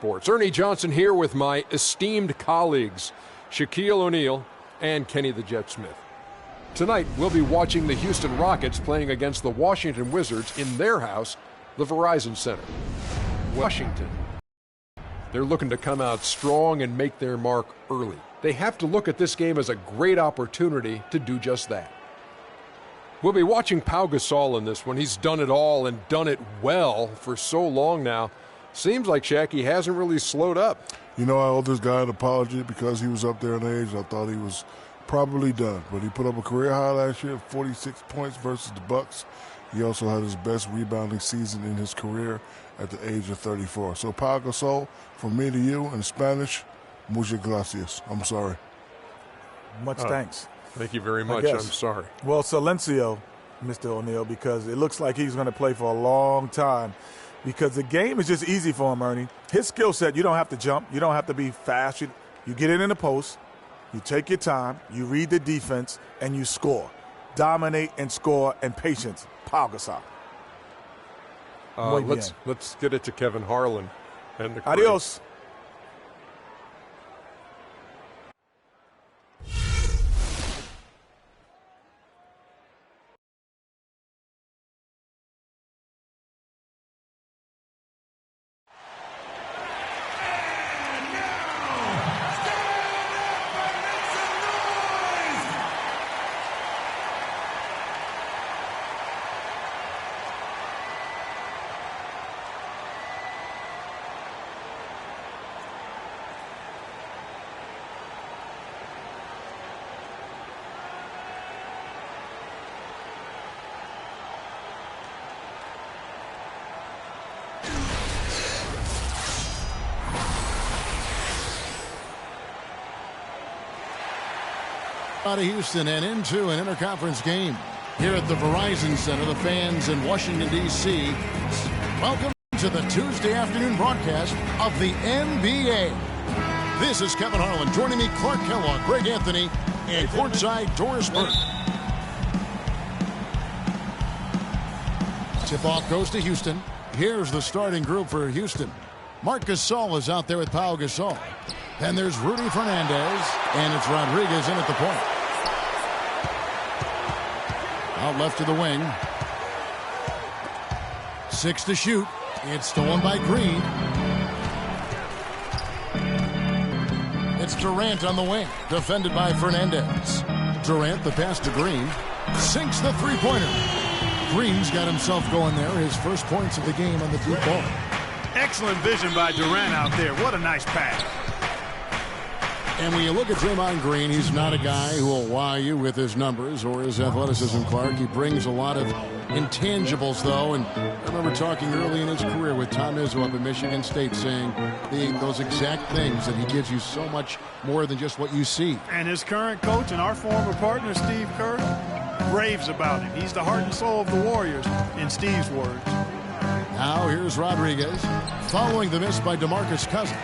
Sports. Ernie Johnson here with my esteemed colleagues, Shaquille O'Neal and Kenny the Jet Smith. Tonight, we'll be watching the Houston Rockets playing against the Washington Wizards in their house, the Verizon Center. Washington. They're looking to come out strong and make their mark early. They have to look at this game as a great opportunity to do just that. We'll be watching Pau Gasol in this one. He's done it all and done it well for so long now. Seems like, Shaq, he hasn't really slowed up. You know, I owe this guy an apology because he was up there in age. I thought he was probably done. But he put up a career high last year, 46 points versus the Bucks. He also had his best rebounding season in his career at the age of 34. So Pau Gasol, from me to you in Spanish, muchas gracias. I'm sorry. Much thanks. Thank you very much. I'm sorry. Well, silencio, Mr. O'Neal, because it looks like he's going to play for a long time because the game is just easy for him, Ernie. His skill set, you don't have to jump. You don't have to be fast. You get it in the post. You take your time. You read the defense, and you score. Dominate and score and patience. Pau Gasol. Let's get it to Kevin Harlan. And the Adios. Out of Houston and into an interconference game here at the Verizon Center. The fans in Washington, D.C. Welcome to the Tuesday afternoon broadcast of the NBA. This is Kevin Harlan. Joining me, Clark Kellogg, Greg Anthony, and courtside Doris Burke. Tip-off goes to Houston. Here's the starting group for Houston. Marc Gasol is out there with Pau Gasol. Then there's Rudy Fernandez, and it's Rodriguez in at the point. Out left to the wing. 6 to shoot. It's stolen by Green. It's Durant on the wing, defended by Fernandez. Durant, the pass to Green, sinks the three-pointer. Green's got himself going there, his first points of the game on the deep ball. Excellent vision by Durant out there. What a nice pass. And when you look at Draymond Green, he's not a guy who will wow you with his numbers or his athleticism, Clark. He brings a lot of intangibles, though. And I remember talking early in his career with Tom Izzo up at Michigan State saying those exact things, that he gives you so much more than just what you see. And his current coach and our former partner, Steve Kerr, raves about him. He's the heart and soul of the Warriors, in Steve's words. Now here's Rodriguez following the miss by DeMarcus Cousins.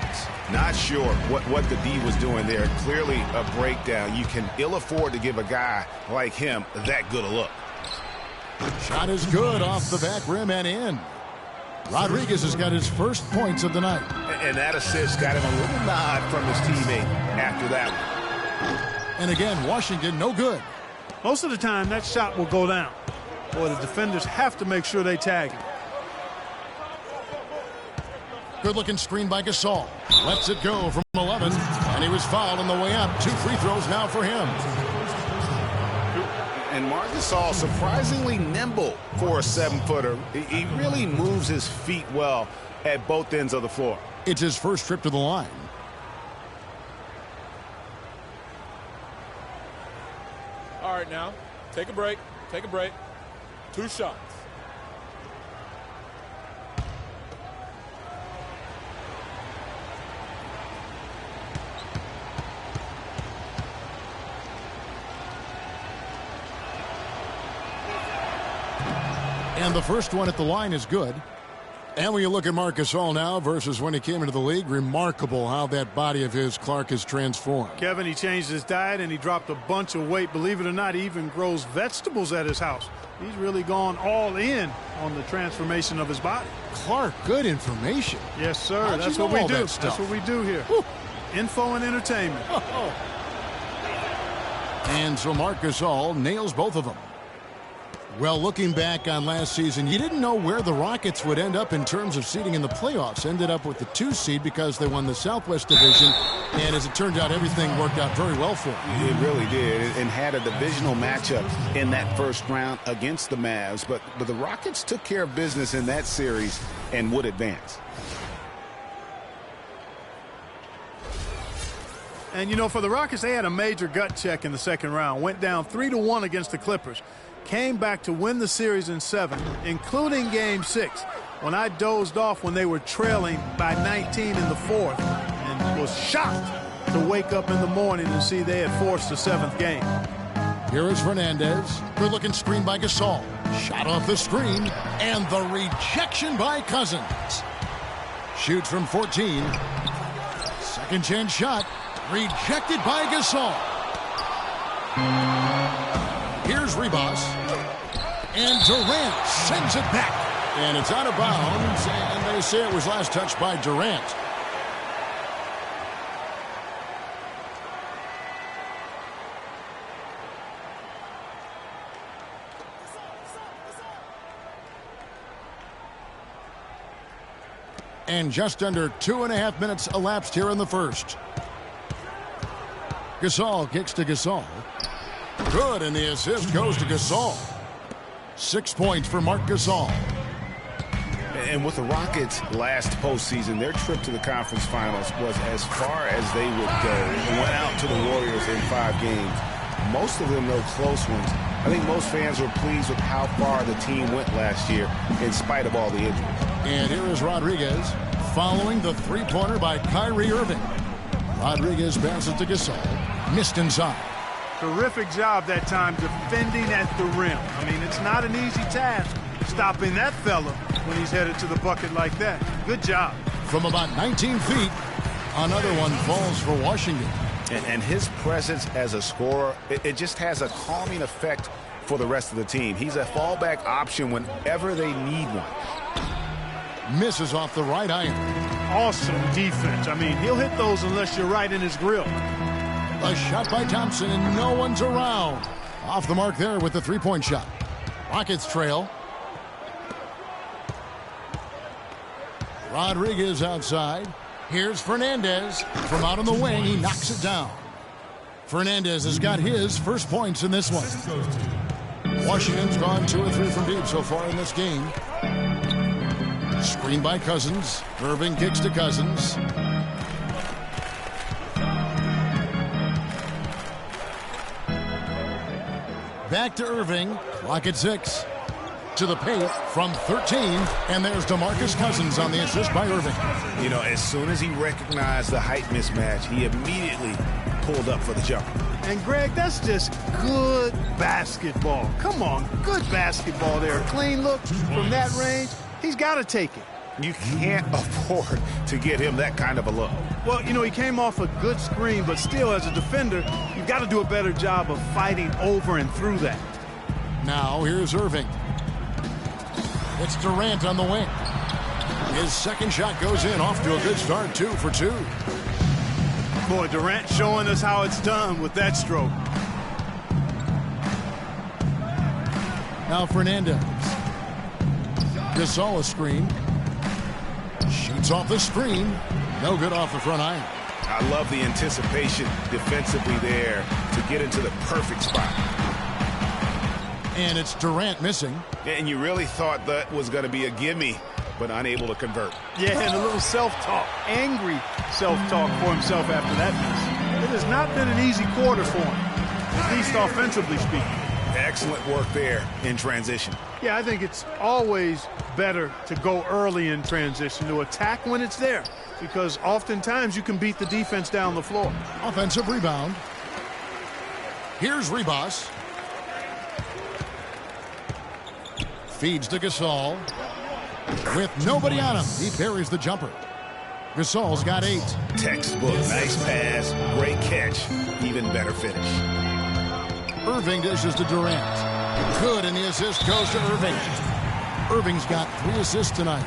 Not sure what the D was doing there. Clearly a breakdown. You can ill afford to give a guy like him that good a look. Shot is good off the back rim and in. Rodriguez has got his first points of the night. And that assist got him a little nod from his teammate after that one. And again, Washington no good. Most of the time that shot will go down. Boy, the defenders have to make sure they tag him. Good-looking screen by Gasol. Lets it go from 11, and he was fouled on the way up. 2 free throws now for him. And Marc Gasol surprisingly nimble for a 7-footer. He really moves his feet well at both ends of the floor. It's his first trip to the line. All right, now, take a break. Take a break. 2 shots. And the first one at the line is good. And when you look at Marc Gasol now versus when he came into the league, remarkable how that body of his, Clark, has transformed. Kevin, he changed his diet and he dropped a bunch of weight. Believe it or not, he even grows vegetables at his house. He's really gone all in on the transformation of his body. Clark, good information. Yes, sir. How'd That's you what know we all do. that stuff? That's what we do here. Whew. Info and entertainment. And so Marc Gasol nails both of them. Well, looking back on last season, you didn't know where the Rockets would end up in terms of seeding in the playoffs. Ended up with the 2 seed because they won the Southwest Division. And as it turned out, everything worked out very well for them. It really did, and had a divisional matchup in that first round against the Mavs. But the Rockets took care of business in that series and would advance. And, you know, for the Rockets, they had a major gut check in the second round. Went down 3-1 against the Clippers. Came back to win the series in 7, including Game 6, when I dozed off when they were trailing by 19 in the 4th and was shocked to wake up in the morning and see they had forced the 7th game. Here is Fernandez. Good looking screen by Gasol. Shot off the screen, and the rejection by Cousins. Shoots from 14. Second chance shot. Rejected by Gasol. Here's Ribas. And Durant sends it back. And it's out of bounds, and they say it was last touched by Durant. And just under 2.5 minutes elapsed here in the first. Gasol kicks to Gasol. Good, and the assist goes to Gasol. 6 points for Marc Gasol. And with the Rockets last postseason, their trip to the conference finals was as far as they would go. They went out to the Warriors in 5 games. Most of them, though, close ones. I think most fans were pleased with how far the team went last year in spite of all the injuries. And here is Rodriguez following the three-pointer by Kyrie Irving. Rodriguez passes to Gasol. Missed inside. Terrific job that time defending at the rim. I mean, it's not an easy task stopping that fella when he's headed to the bucket like that. Good job. From about 19 feet, another one falls for Washington. And his presence as a scorer, it just has a calming effect for the rest of the team. He's a fallback option whenever they need one. Misses off the right iron. Awesome defense. I mean, he'll hit those unless you're right in his grill. A shot by Thompson, and no one's around. Off the mark there with the three-point shot. Rockets trail. Rodriguez outside. Here's Fernandez. From out on the wing, he knocks it down. Fernandez has got his first points in this one. Washington's gone 2 or 3 from deep so far in this game. Screen by Cousins. Irving kicks to Cousins. Back to Irving. Clock at 6. To the paint from 13. And there's DeMarcus Cousins on the assist by Irving. You know, as soon as he recognized the height mismatch, he immediately pulled up for the jumper. And, Greg, that's just good basketball. Come on, good basketball there. Clean look from that range. He's got to take it. You can't afford to get him that kind of a look. Well, you know, he came off a good screen, but still, as a defender, you've got to do a better job of fighting over and through that. Now, here's Irving. It's Durant on the wing. His second shot goes in, off to a good start, 2 for 2. Boy, Durant showing us how it's done with that stroke. Now Fernandez. Gasol a screen. Shoots off the screen. No good off the front iron. I love the anticipation defensively there to get into the perfect spot. And it's Durant missing. And you really thought that was going to be a gimme, but unable to convert. Yeah, and a little self-talk, angry self-talk for himself after that miss. It has not been an easy quarter for him, at least offensively speaking. Excellent work there in transition. Yeah, I think it's always better to go early in transition, to attack when it's there, because oftentimes you can beat the defense down the floor. Offensive rebound. Here's Ribas. Feeds to Gasol. With nobody on him, he buries the jumper. Gasol's got 8. Textbook. Nice pass. Great catch. Even better finish. Irving dishes to Durant. Good, and the assist goes to Irving. Irving's got 3 assists tonight.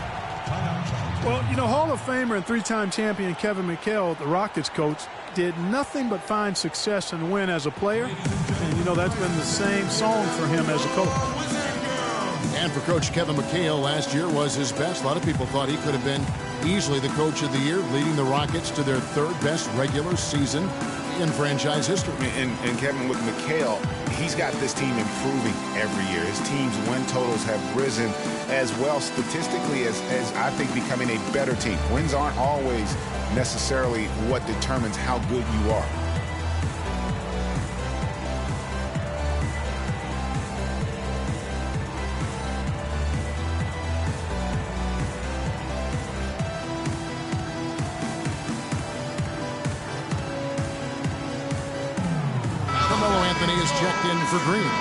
Well, you know, Hall of Famer and 3-time champion Kevin McHale, the Rockets coach, did nothing but find success and win as a player. And, you know, that's been the same song for him as a coach. And for Coach Kevin McHale, last year was his best. A lot of people thought he could have been easily the coach of the year, leading the Rockets to their 3rd best regular season in franchise history. And Kevin, with McHale, he's got this team improving every year. His team's win totals have risen as well statistically as I think becoming a better team. Wins aren't always necessarily what determines how good you are. Anthony is checked in for Green.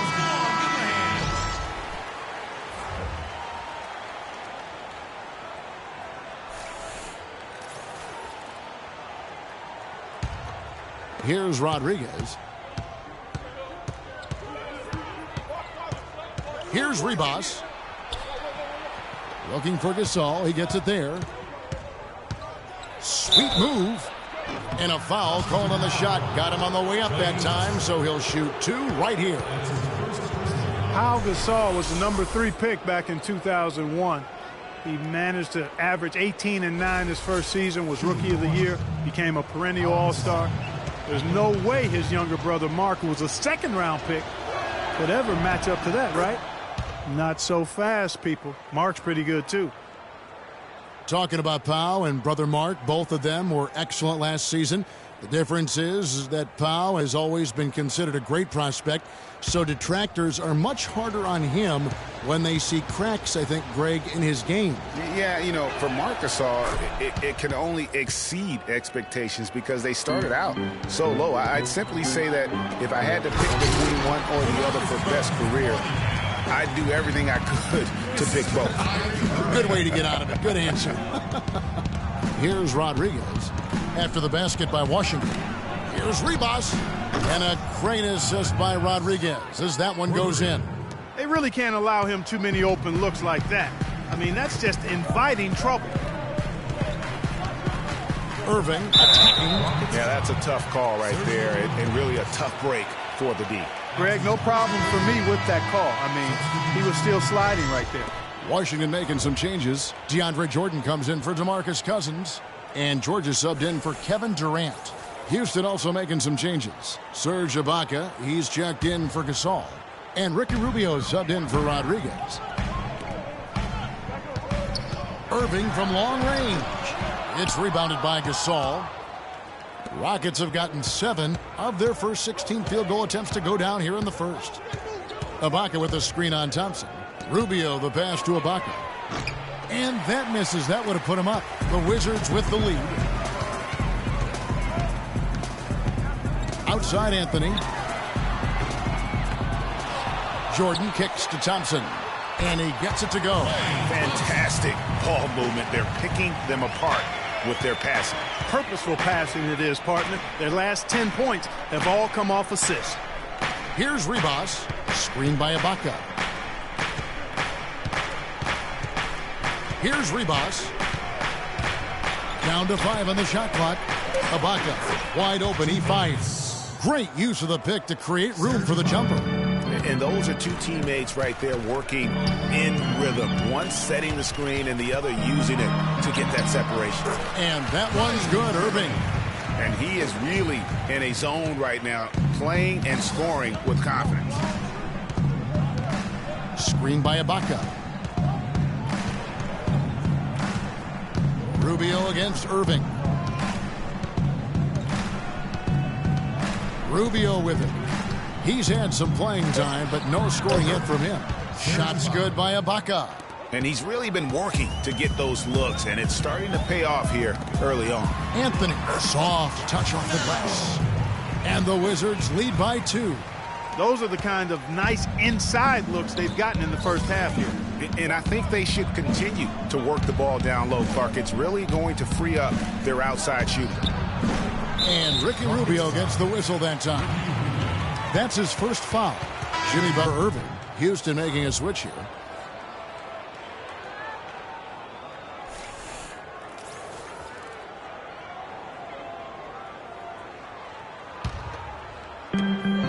Here's Rodriguez. Here's Ribas. Looking for Gasol. He gets it there. Sweet move. And a foul called on the shot. Got him on the way up that time, so he'll shoot 2 right here. Pau Gasol was the number 3 pick back in 2001. He managed to average 18 and 9 his first season, was Rookie of the Year, became a perennial All-Star. There's no way his younger brother Mark, who was a 2nd-round pick, could ever match up to that, right? Not so fast, people. Mark's pretty good, too. Talking about Pau and brother Mark, both of them were excellent last season. The difference is that Pau has always been considered a great prospect, so detractors are much harder on him when they see cracks, I think, Greg, in his game. Yeah, you know, for Marc Gasol, it can only exceed expectations because they started out so low. I'd simply say that if I had to pick between one or the other for best career, I'd do everything I could to pick both. Good way to get out of it. Good answer. Here's Rodriguez after the basket by Washington. Here's Ribas. And a great assist by Rodriguez as that one goes in. They really can't allow him too many open looks like that. I mean, that's just inviting trouble. Irving attacking. Yeah, that's a tough call right there and really a tough break for the D. Greg, no problem for me with that call. I mean, he was still sliding right there. Washington making some changes. DeAndre Jordan comes in for DeMarcus Cousins. And Georgia subbed in for Kevin Durant. Houston also making some changes. Serge Ibaka, he's checked in for Gasol. And Ricky Rubio subbed in for Rodriguez. Irving from long range. It's rebounded by Gasol. Rockets have gotten 7 of their first 16 field goal attempts to go down here in the first. Ibaka with a screen on Thompson. Rubio the pass to Ibaka. And that misses. That would have put him up. The Wizards with the lead. Outside Anthony. Jordan kicks to Thompson. And he gets it to go. Fantastic ball movement. They're picking them apart with their passing. Purposeful passing it is, partner. Their last 10 points have all come off assists. Here's Ribas. Screened by Ibaka. Here's Ribas. Down to 5 on the shot clock. Ibaka wide open. He fights. Great use of the pick to create room for the jumper. And those are 2 teammates right there working in rhythm. One setting the screen and the other using it to get that separation. And that one's good, Irving. And he is really in a zone right now, playing and scoring with confidence. Screen by Ibaka. Rubio against Irving. Rubio with it. He's had some playing time, but no scoring yet from him. Shots good by Ibaka. And he's really been working to get those looks, and it's starting to pay off here early on. Anthony, soft touch off the glass. And the Wizards lead by 2. Those are the kind of nice inside looks they've gotten in the first half here. And I think they should continue to work the ball down low, Clark. It's really going to free up their outside shooter. And Ricky Rubio gets the whistle that time. That's his first foul. Jimmy Butler Irving. Houston making a switch here.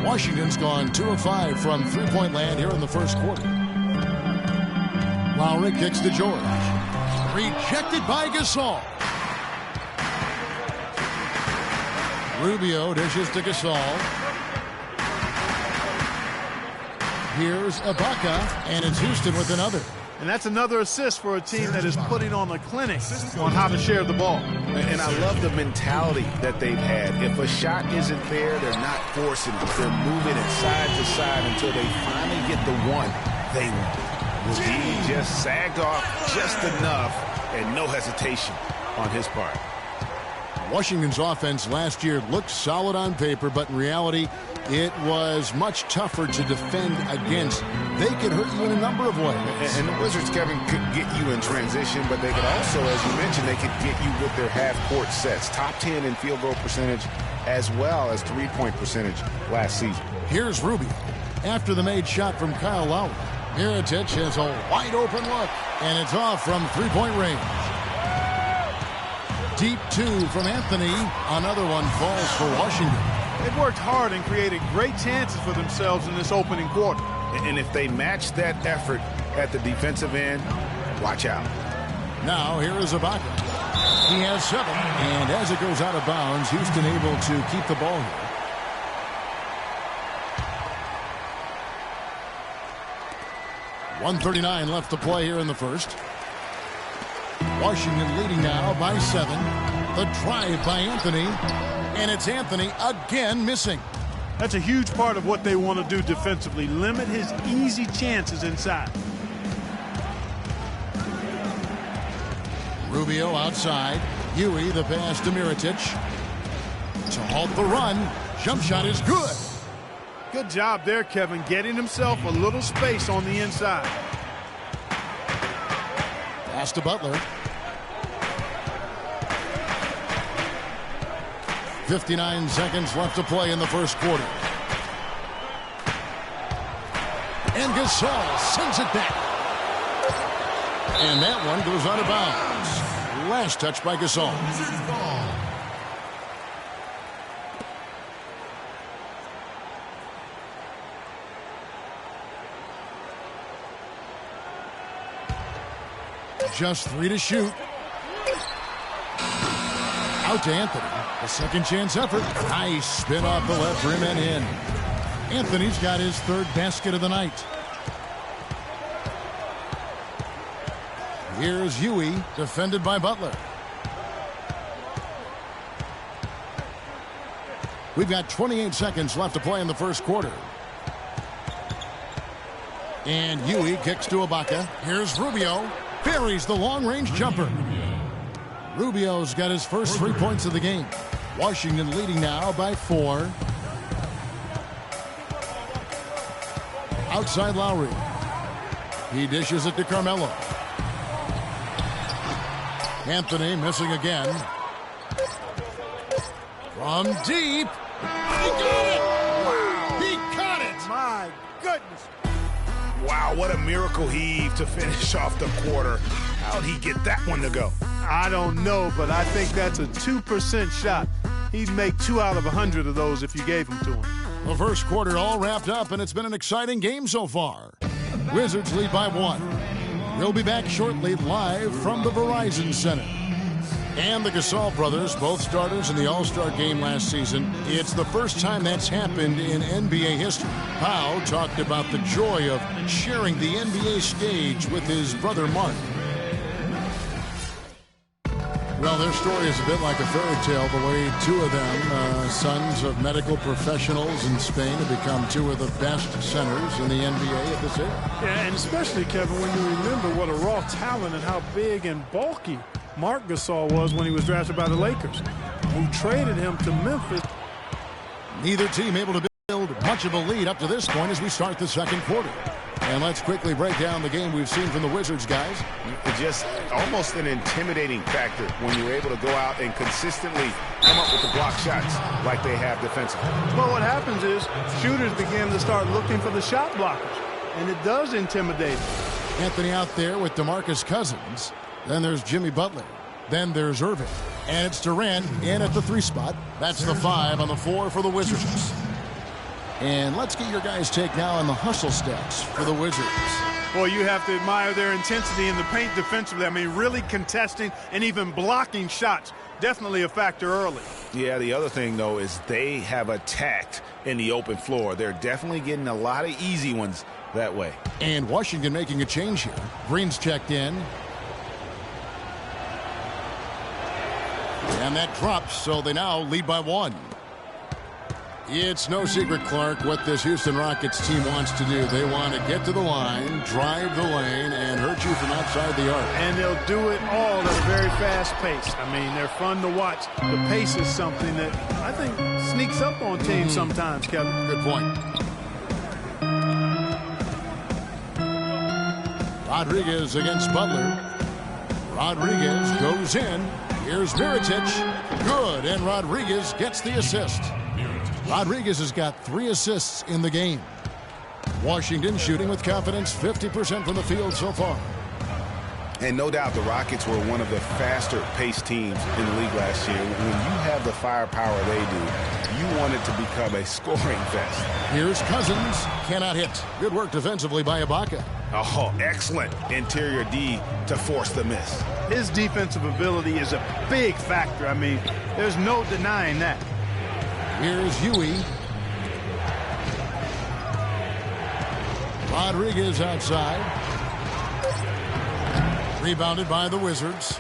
Washington's gone 2 of 5 from three-point land here in the first quarter. Lowry kicks to George. Rejected by Gasol. Rubio dishes to Gasol. Here's Ibaka, and it's Houston with another. And that's another assist for a team that is putting on a clinic on how to share the ball. And I love the mentality that they've had. If a shot isn't there, they're not forcing it. They're moving it side to side until they finally get the one they want. He just sagged off just enough, and no hesitation on his part. Washington's offense last year looked solid on paper, but in reality, it was much tougher to defend against. They could hurt you in a number of ways. And the Wizards, Kevin, could get you in transition, but they could also, as you mentioned, they could get you with their half-court sets. Top 10 in field goal percentage as well as three-point percentage last season. Here's Rubio. After the made shot from Kyle Lowry, Mirotic has a wide-open look, and it's off from three-point range. Deep two from Anthony. Another one falls for Washington. They've worked hard and created great chances for themselves in this opening quarter. And if they match that effort at the defensive end, watch out. Now here is Ibaka. He has 7, and as it goes out of bounds, Houston able to keep the ball here. .139 left to play here in the first. Washington leading now by 7. The drive by Anthony. And it's Anthony again missing. That's a huge part of what they want to do defensively. Limit his easy chances inside. Rubio outside. Huey the pass to Mirotic. To halt the run. Jump shot is good. Good job there, Kevin, getting himself a little space on the inside. Pass to Butler. 59 seconds left to play in the first quarter. And Gasol sends it back. And that one goes out of bounds. Last touch by Gasol. Just 3 to shoot. Out to Anthony. A second chance effort. Nice spin off the left rim and in. Anthony's got his 3rd basket of the night. Here's Huey, defended by Butler. We've got 28 seconds left to play in the first quarter. And Huey kicks to Ibaka. Here's Rubio. Buries the long-range jumper. Rubio's got his first 3 points of the game. Washington leading now by 4. Outside Lowry. He dishes it to Carmelo. Anthony missing again. From deep. He got it! Wow! He caught it! My goodness. Wow, what a miracle heave to finish off the quarter. How'd he get that one to go? I don't know, but I think that's a 2% shot. He'd make 2 out of 100 of those if you gave them to him. The first quarter all wrapped up, and it's been an exciting game so far. Wizards lead by 1. We'll be back shortly live from the Verizon Center. And the Gasol brothers, both starters in the All-Star game last season. It's the first time that's happened in NBA history. Pau talked about the joy of sharing the NBA stage with his brother Mark. Well, their story is a bit like a fairy tale, the way 2 of them, sons of medical professionals in Spain, have become 2 of the best centers in the NBA at this age. Yeah, and especially, Kevin, when you remember what a raw talent and how big and bulky Marc Gasol was when he was drafted by the Lakers, who traded him to Memphis. Neither team able to build much of a lead up to this point as we start the second quarter. And let's quickly break down the game we've seen from the Wizards, guys. It's just almost an intimidating factor when you're able to go out and consistently come up with the block shots like they have defensively. Well, what happens is shooters begin to start looking for the shot blockers, and it does intimidate them. Anthony out there with DeMarcus Cousins. Then there's Jimmy Butler. Then there's Irving. And it's Durant in at the 3 spot. That's the 5 on the 4 for the Wizards. And let's get your guys' take now on the hustle stats for the Wizards. Boy, you have to admire their intensity in the paint defensively. I mean, really contesting and even blocking shots. Definitely a factor early. Yeah, the other thing, though, is they have attacked in the open floor. They're definitely getting a lot of easy ones that way. And Washington making a change here. Green's checked in. And that drops, so they now lead by 1. It's no secret, Clark, what this Houston Rockets team wants to do. They want to get to the line, drive the lane, and hurt you from outside the arc. And they'll do it all at a very fast pace. I mean, they're fun to watch. The pace is something that I think sneaks up on teams sometimes, Kevin. Good point. Rodriguez against Butler. Rodriguez goes in. Here's Mirotic. Good, and Rodriguez gets the assist. Rodriguez has got 3 assists in the game. Washington shooting with confidence, 50% from the field so far. And no doubt the Rockets were one of the faster-paced teams in the league last year. When you have the firepower they do, you want it to become a scoring fest. Here's Cousins. Cannot hit. Good work defensively by Ibaka. Oh, excellent interior D to force the miss. His defensive ability is a big factor. I mean, there's no denying that. Here's Huey. Rodriguez outside. Rebounded by the Wizards.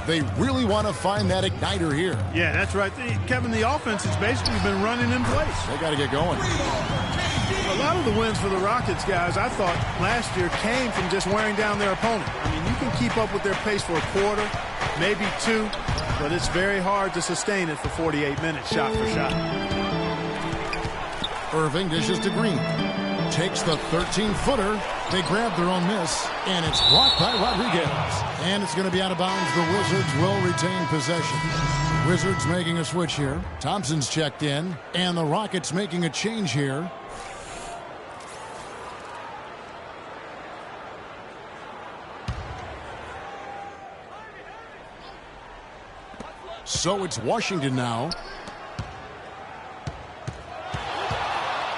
They really want to find that igniter here. Yeah, that's right. Kevin, the offense has basically been running in place. They got to get going. A lot of the wins for the Rockets, guys, I thought last year came from just wearing down their opponent. I mean, you can keep up with their pace for a quarter, maybe 2, but it's very hard to sustain it for 48 minutes, shot for shot. Irving dishes to Green. Takes the 13-footer. They grab their own miss, and it's blocked by Rodriguez. And it's going to be out of bounds. The Wizards will retain possession. Wizards making a switch here. Thompson's checked in, and the Rockets making a change here. So it's Washington now.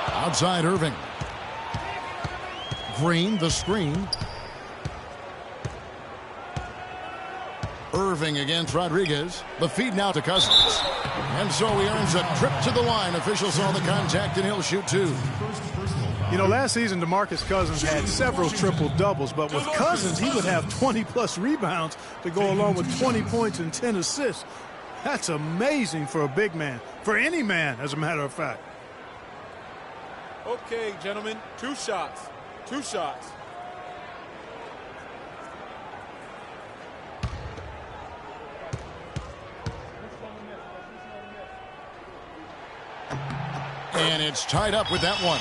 Outside Irving. Green, the screen. Irving against Rodriguez. The feed now to Cousins. And so he earns a trip to the line. Officials saw the contact, and he'll shoot 2. You know, last season, DeMarcus Cousins had several triple-doubles, but with Cousins, he would have 20-plus rebounds to go along with 20 points and 10 assists. That's amazing for a big man, for any man, as a matter of fact. Okay, gentlemen, 2 shots. 2 shots. And it's tied up with that one.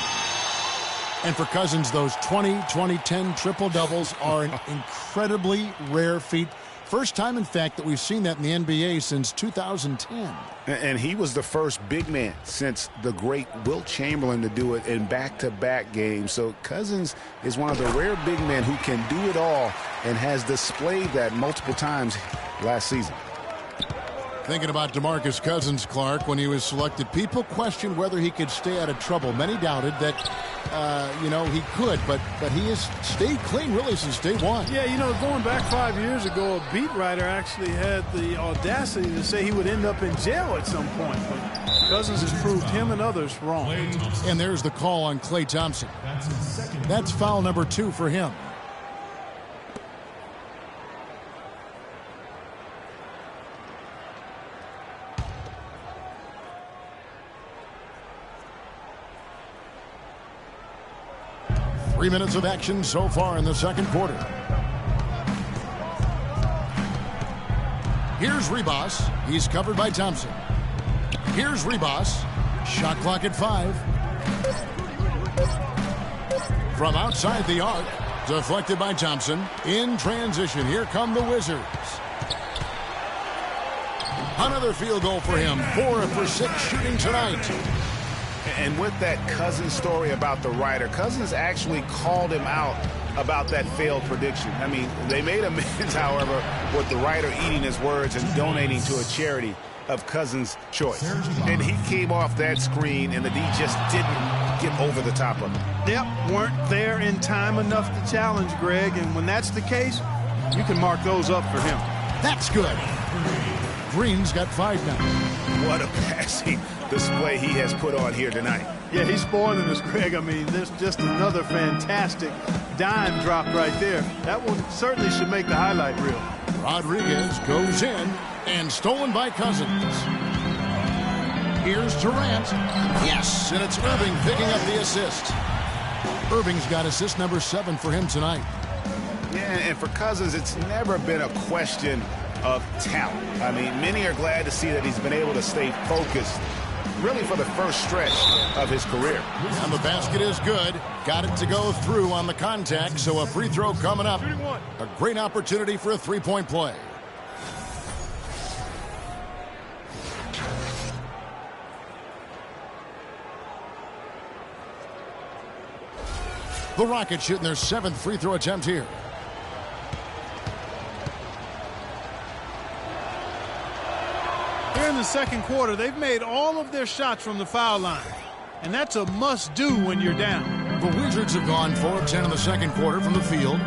And for Cousins, those 20, 10 triple-doubles are an incredibly rare feat. First time, in fact, that we've seen that in the NBA since 2010. And he was the first big man since the great Wilt Chamberlain to do it in back-to-back games. So Cousins is one of the rare big men who can do it all and has displayed that multiple times last season. Thinking about DeMarcus Cousins, Clark, when he was selected, people questioned whether he could stay out of trouble. Many doubted that, he could, but he has stayed clean really since day one. Yeah, going back 5 years ago, a beat writer actually had the audacity to say he would end up in jail at some point. But Cousins has proved him and others wrong. And there's the call on Klay Thompson. That's foul number 2 for him. Three minutes of action so far in the second quarter. Here's Ribas. He's covered by Thompson. Here's Ribas. Shot clock at 5. From outside the arc, deflected by Thompson. In transition, here come the Wizards. Another field goal for him. 4 for 6 shooting tonight. And with that Cousins story about the writer, Cousins actually called him out about that failed prediction. I mean, they made amends, however, with the writer eating his words and donating to a charity of Cousins' choice. And he came off that screen, and the D just didn't get over the top of him. Yep, weren't there in time enough to challenge, Greg. And when that's the case, you can mark those up for him. That's good. Green's got 5 now. What a passing display he has put on here tonight. Yeah, he's spoiling us, Greg. I mean, there's just another fantastic dime drop right there. That one certainly should make the highlight reel. Rodriguez goes in and stolen by Cousins. Here's Durant. Yes, and it's Irving picking up the assist. Irving's got assist number 7 for him tonight. Yeah, and for Cousins, it's never been a question of talent. I mean, many are glad to see that he's been able to stay focused really for the first stretch of his career. And the basket is good. Got it to go through on the contact, so a free throw coming up. A great opportunity for a three-point play. The Rockets shooting their 7th free throw attempt here. Here in the second quarter, they've made all of their shots from the foul line. And that's a must-do when you're down. The Wizards have gone 4 of 10 in the second quarter from the field.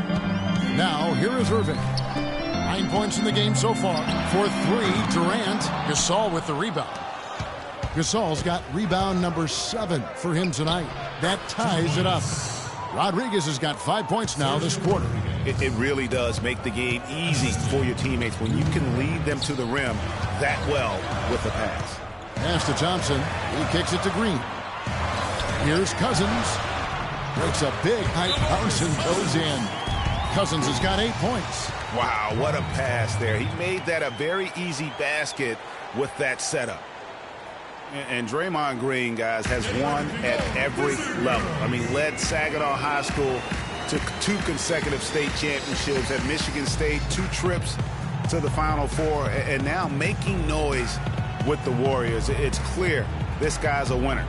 Now, here is Irving. 9 points in the game so far. For 3, Durant. Gasol with the rebound. Gasol's got rebound number 7 for him tonight. That ties it up. Rodriguez has got 5 points now this quarter. It really does make the game easy for your teammates when you can lead them to the rim that well with the pass. Pass to Thompson. He kicks it to Green. Here's Cousins. Breaks a big high bounce and goes in. Cousins has got 8 points. Wow, what a pass there. He made that a very easy basket with that setup. And Draymond Green, guys, has won at every level. I mean, led Saginaw High School to 2 consecutive state championships at Michigan State, 2 trips to the Final Four, and now making noise with the Warriors. It's clear this guy's a winner.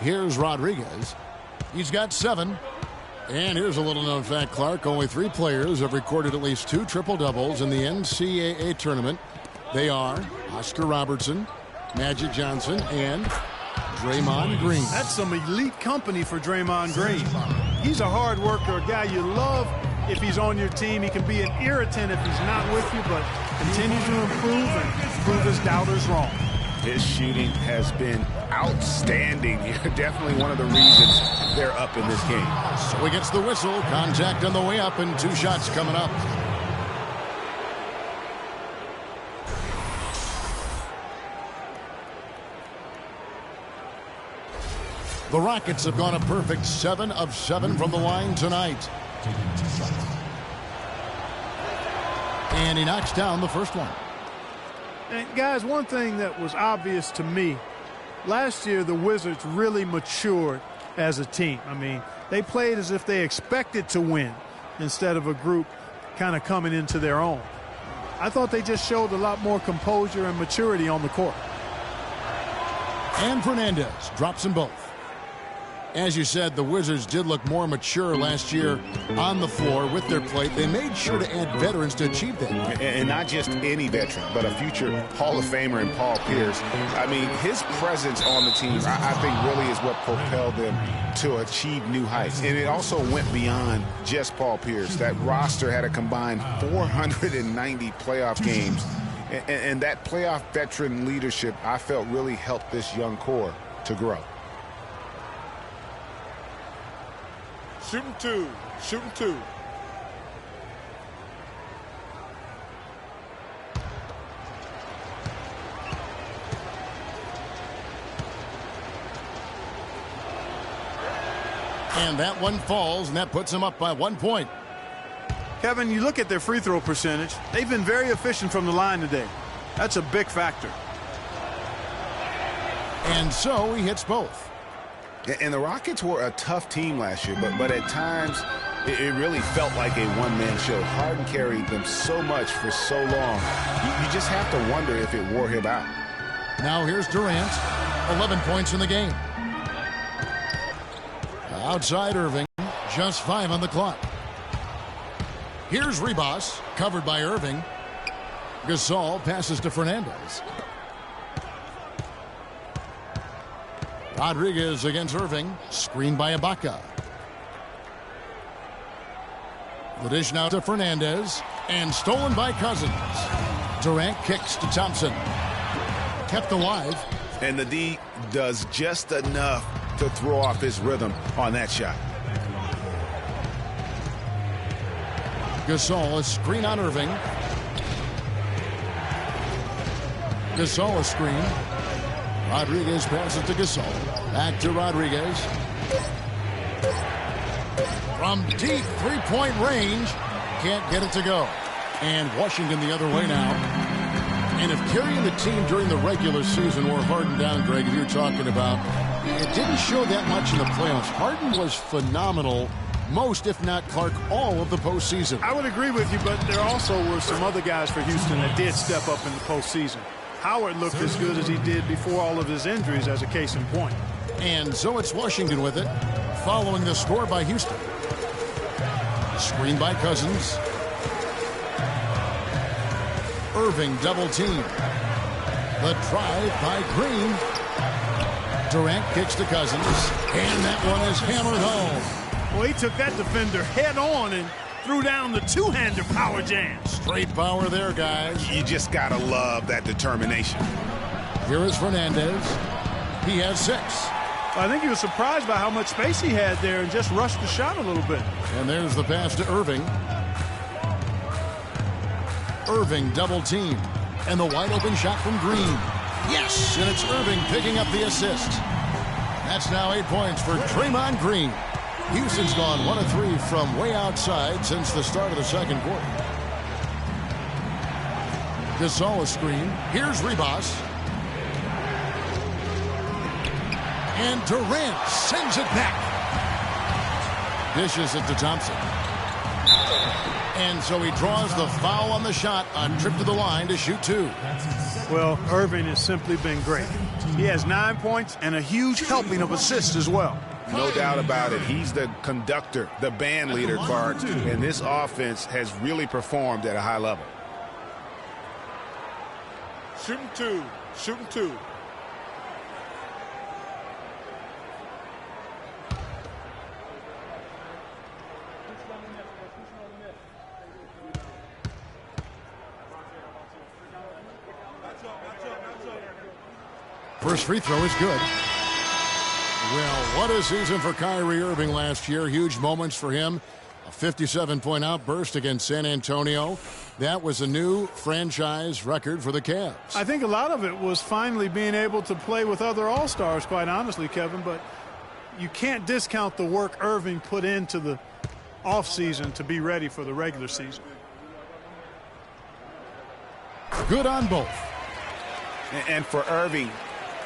Here's Rodriguez. He's got 7. And here's a little-known fact, Clark. Only 3 players have recorded at least 2 triple-doubles in the NCAA tournament. They are Oscar Robertson, Magic Johnson, and Draymond Green. That's some elite company for Draymond Green. He's a hard worker, a guy you love if he's on your team. He can be an irritant if he's not with you, but continue to improve and prove his doubters wrong. His shooting has been outstanding. Definitely one of the reasons they're up in this game. So he gets the whistle. Contact on the way up and 2 shots coming up. The Rockets have gone a perfect 7 of 7 from the line tonight. And he knocks down the first one. And guys, one thing that was obvious to me, last year the Wizards really matured as a team. I mean, they played as if they expected to win instead of a group kind of coming into their own. I thought they just showed a lot more composure and maturity on the court. And Fernandez drops them both. As you said, the Wizards did look more mature last year on the floor with their plate. They made sure to add veterans to achieve that. And not just any veteran, but a future Hall of Famer in Paul Pierce. I mean, his presence on the team, I think, really is what propelled them to achieve new heights. And it also went beyond just Paul Pierce. That roster had a combined 490 playoff games. And that playoff veteran leadership, I felt, really helped this young core to grow. Shooting two. Shooting two. And that one falls, and that puts them up by 1 point. Kevin, you look at their free throw percentage. They've been very efficient from the line today. That's a big factor. And so he hits both. And the Rockets were a tough team last year, but at times it really felt like a one-man show. Harden carried them so much for so long. You just have to wonder if it wore him out. Now here's Durant, 11 points in the game. Outside Irving, just 5 on the clock. Here's Ribas, covered by Irving. Gasol passes to Fernandez. Rodriguez against Irving, screened by Ibaka. The dish now to Fernandez, and stolen by Cousins. Durant kicks to Thompson. Kept alive. And the D does just enough to throw off his rhythm on that shot. Gasol, a screen on Irving. Gasol, a screen. Rodriguez passes to Gasol. Back to Rodriguez. From deep three-point range. Can't get it to go. And Washington the other way now. And if carrying the team during the regular season wore Harden down, Greg, as you're talking about, it didn't show that much in the playoffs. Harden was phenomenal most, if not Clark, all of the postseason. I would agree with you, but there also were some other guys for Houston that did step up in the postseason. Howard looked as good as he did before all of his injuries, as a case in point. And so it's Washington with it, following the score by Houston. Screen by Cousins. Irving double team. The drive by Green. Durant kicks to Cousins, and that one is hammered home. Well, he took that defender head on and threw down the two-hander power jam. Straight power there, guys. You just gotta love that determination. Here is Fernandez. He has 6. I think he was surprised by how much space he had there and just rushed the shot a little bit. And there's the pass to Irving. Irving double team. And the wide open shot from Green. Yes, and it's Irving picking up the assist. That's now 8 points for Draymond Green. Houston's gone 1 of 3 from way outside since the start of the second quarter. Gasol a screen. Here's Ribas. And Durant sends it back. Dishes it to Thompson. And so he draws the foul on the shot on trip to the line to shoot 2. Well, Irving has simply been great. He has 9 points and a huge helping of assists as well. No doubt about it. He's the conductor, the band leader, Clark, and this offense has really performed at a high level. Shooting two. Shooting two. First free throw is good. Well, what a season for Kyrie Irving last year. Huge moments for him. A 57-point outburst against San Antonio. That was a new franchise record for the Cavs. I think a lot of it was finally being able to play with other All-Stars, quite honestly, Kevin. But you can't discount the work Irving put into the offseason to be ready for the regular season. Good on both. And for Irving,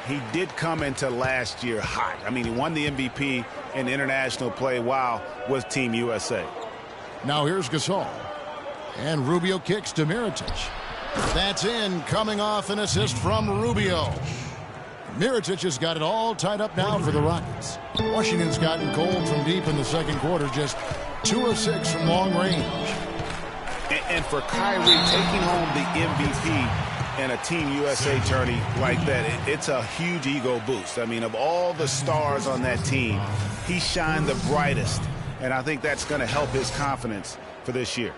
he did come into last year hot. I mean, he won the MVP in international play while with Team USA. Now here's Gasol. And Rubio kicks to Mirotic. That's in, coming off an assist from Rubio. Mirotic has got it all tied up now for the Rockets. Washington's gotten cold from deep in the second quarter, just 2 of 6 from long range. And for Kyrie, taking home the MVP and a Team USA tourney like that, it's a huge ego boost. I mean, of all the stars on that team, he shined the brightest, and I think that's going to help his confidence for this year.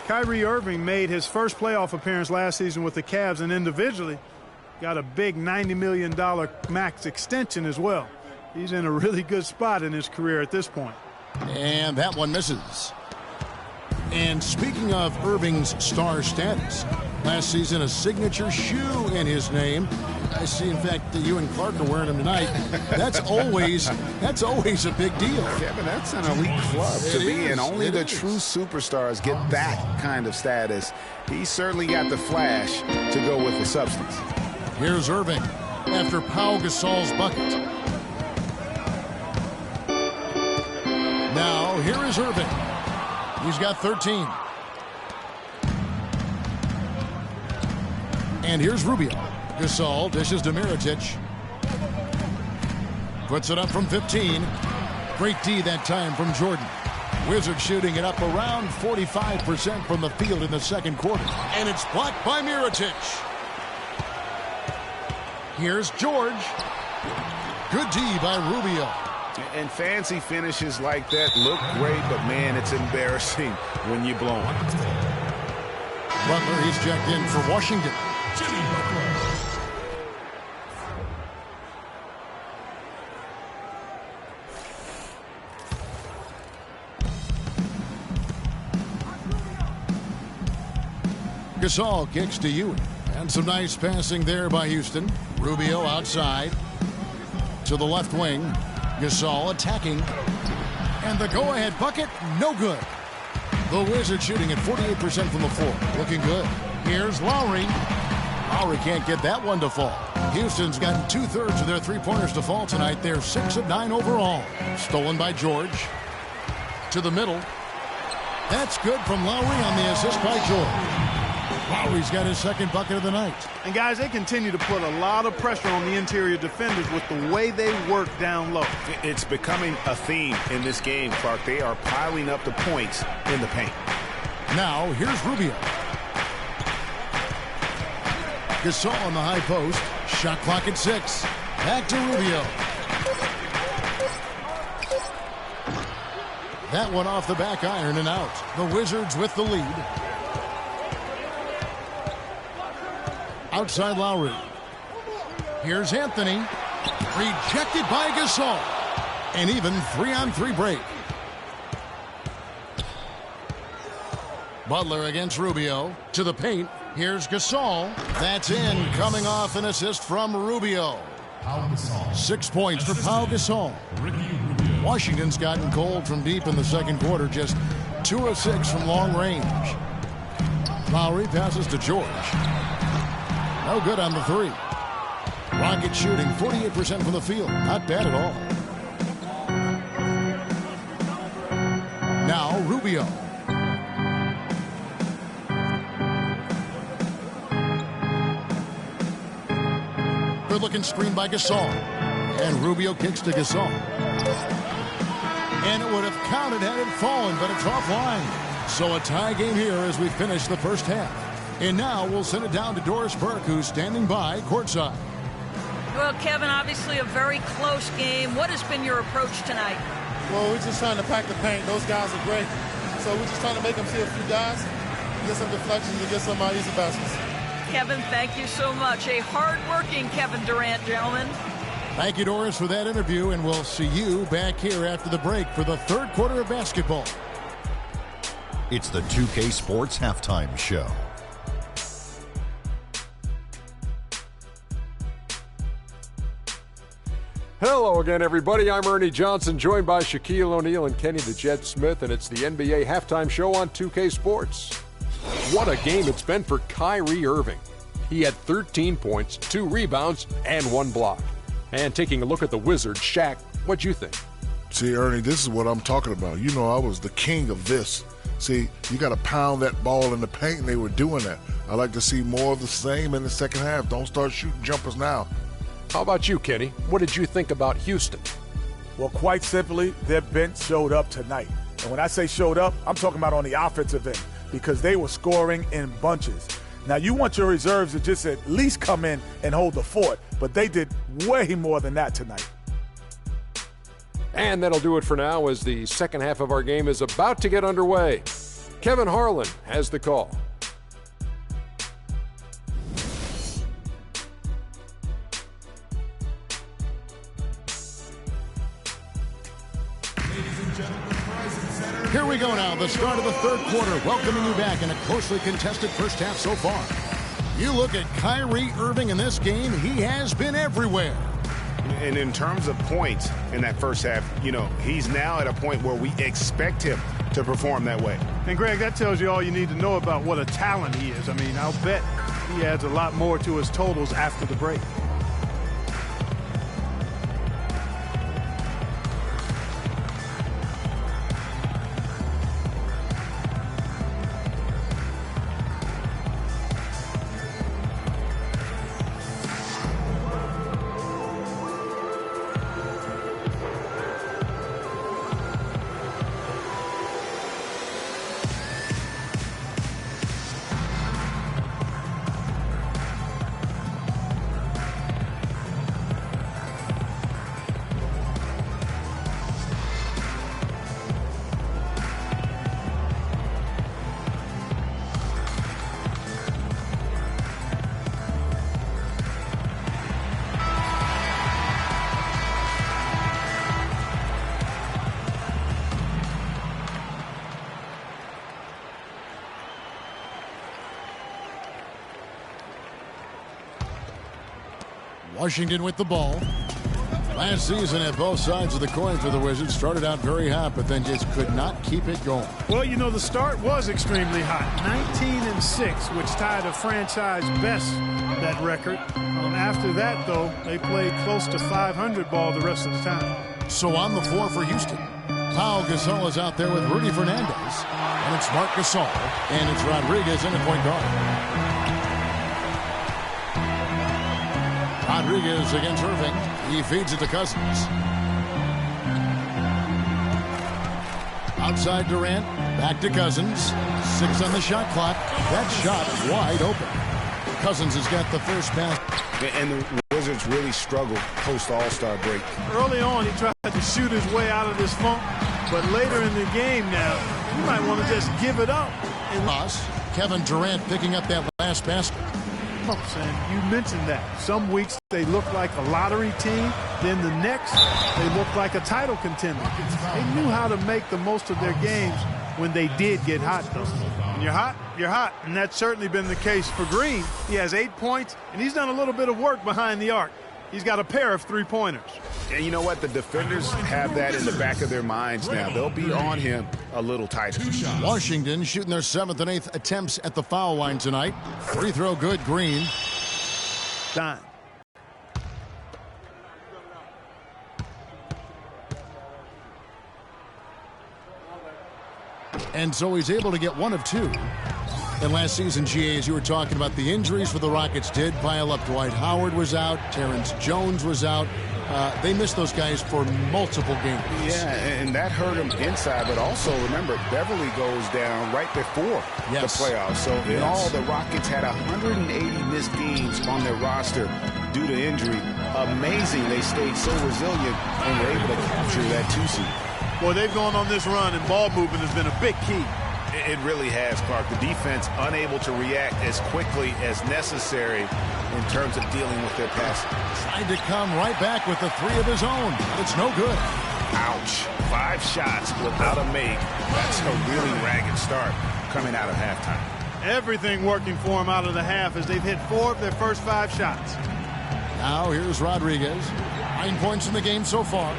Kyrie Irving made his first playoff appearance last season with the Cavs, and individually got a big $90 million max extension as well. He's in a really good spot in his career at this point. And that one misses. And speaking of Irving's star status, last season a signature shoe in his name. I see, in fact, that you and Clark are wearing them tonight. That's always a big deal. Kevin, that's an elite club to be in. Only the true superstars get that kind of status. He certainly got the flash to go with the substance. Here's Irving after Pau Gasol's bucket. Now, here is Irving. He's got 13. And here's Rubio. Gasol dishes to Mirotic. Puts it up from 15. Great D that time from Jordan. Wizards shooting it up around 45% from the field in the second quarter. And it's blocked by Mirotic. Here's George. Good D by Rubio. And fancy finishes like that look great, but man, it's embarrassing when you blow them. Butler, he's checked in for Washington. Gasol kicks to Ewing. And some nice passing there by Houston. Rubio outside. To the left wing. Gasol attacking. And the go-ahead bucket, no good. The Wizards shooting at 48% from the floor. Looking good. Here's Lowry. Lowry can't get that one to fall. Houston's gotten 2/3 of their three-pointers to fall tonight. They're 6 of 9 overall. Stolen by George. To the middle. That's good from Lowry on the assist by George. Lowry's got his second bucket of the night. And guys, they continue to put a lot of pressure on the interior defenders with the way they work down low. It's becoming a theme in this game, Clark. They are piling up the points in the paint. Now, here's Rubio. Gasol on the high post. Shot clock at 6. Back to Rubio. That one off the back iron and out. The Wizards with the lead. Outside Lowry. Here's Anthony. Rejected by Gasol. And even 3-on-3 break. Butler against Rubio. To the paint. Here's Gasol. That's in. Coming off an assist from Rubio. 6 points for Pau Gasol. Washington's gotten cold from deep in the second quarter. Just 2 of 6 from long range. Lowry passes to George. No good on the 3. Rockets shooting 48% from the field. Not bad at all. Now Rubio. Good looking screen by Gasol. And Rubio kicks to Gasol. And it would have counted had it fallen, but it's offline. So a tie game here as we finish the first half. And now we'll send it down to Doris Burke, who's standing by courtside. Well, Kevin, obviously a very close game. What has been your approach tonight? Well, we're just trying to pack the paint. Those guys are great. So we're just trying to make them see a few guys, get some deflections, and get some easy baskets. Kevin, thank you so much. A hard-working Kevin Durant, gentlemen. Thank you, Doris, for that interview, and we'll see you back here after the break for the third quarter of basketball. It's the 2K Sports Halftime Show. Hello again, everybody. I'm Ernie Johnson, joined by Shaquille O'Neal and Kenny the Jet Smith, and it's the NBA Halftime Show on 2K Sports. What a game it's been for Kyrie Irving. He had 13 points, 2 rebounds, and 1 block. And taking a look at the Wizards, Shaq, what'd you think? See, Ernie, this is what I'm talking about. You know, I was the king of this See, you got to pound that ball in the paint, and they were doing that. I like to see more of the same in the second half. Don't start shooting jumpers now. How about you, Kenny? What did you think about Houston? Well, quite simply, their bench showed up tonight. And when I say showed up, I'm talking about on the offensive end, because they were scoring in bunches. Now, you want your reserves to just at least come in and hold the fort, but they did way more than that tonight. And that'll do it for now as the second half of our game is about to get underway. Kevin Harlan has the call. Here we go now, the start of the third quarter, welcoming you back in a closely contested first half so far. You look at Kyrie Irving in this game, he has been everywhere. And in terms of points in that first half, he's now at a point where we expect him to perform that way. And, Greg, that tells you all you need to know about what a talent he is. I mean, I'll bet he adds a lot more to his totals after the break. Washington with the ball. Last season at both sides of the coin for the Wizards. Started out very hot, but then just could not keep it going. Well, the start was extremely hot. 19-6, which tied a franchise best, that record. After that, though, they played close to 500 ball the rest of the time. So on the floor for Houston, Pau Gasol is out there with Rudy Fernandez. And it's Marc Gasol. And it's Rodriguez in at point guard. Rodriguez against Irving. He feeds it to Cousins. Outside Durant. Back to Cousins. 6 on the shot clock. That shot wide open. Cousins has got the first pass. And the Wizards really struggled post All-Star break. Early on, he tried to shoot his way out of this funk. But later in the game now, you might want to just give it up. And Kevin Durant picking up that last basket. Oh, Sam, you mentioned that. Some weeks they look like a lottery team. Then the next, they look like a title contender. They knew how to make the most of their games when they did get hot, though. When you're hot, you're hot. And that's certainly been the case for Green. He has 8 points, and he's done a little bit of work behind the arc. He's got a pair of three-pointers. And you know what? The defenders have that in the back of their minds now. They'll be on him a little tighter. Washington shooting their 7th and 8th attempts at the foul line tonight. Free throw good, Green. Done. And so he's able to get 1 of 2. And last season, GA, as you were talking about, the injuries for the Rockets did pile up. Dwight Howard was out. Terrence Jones was out. They missed those guys for multiple games. Yeah, and that hurt them inside. But also, remember, Beverly goes down right before the playoffs. So in all, the Rockets had 180 missed games on their roster due to injury. Amazing they stayed so resilient and were able to capture that 2 seed. Boy, they've gone on this run, and ball movement has been a big key. It really has, Clark. The defense unable to react as quickly as necessary in terms of dealing with their passing. Tried to come right back with the 3 of his own. It's no good. Ouch. 5 shots without a make. That's a really ragged start coming out of halftime. Everything working for them out of the half as they've hit 4 of their first 5 shots. Now here's Rodriguez. 9 points in the game so far.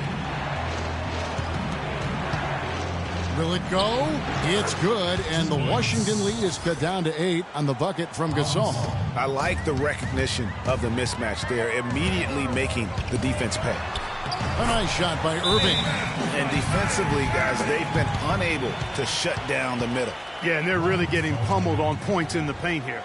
Will it go? It's good, and the Washington lead is cut down to 8 on the bucket from Gasol. I like the recognition of the mismatch there, immediately making the defense pay. A nice shot by Irving. And defensively, guys, they've been unable to shut down the middle. Yeah, and they're really getting pummeled on points in the paint here.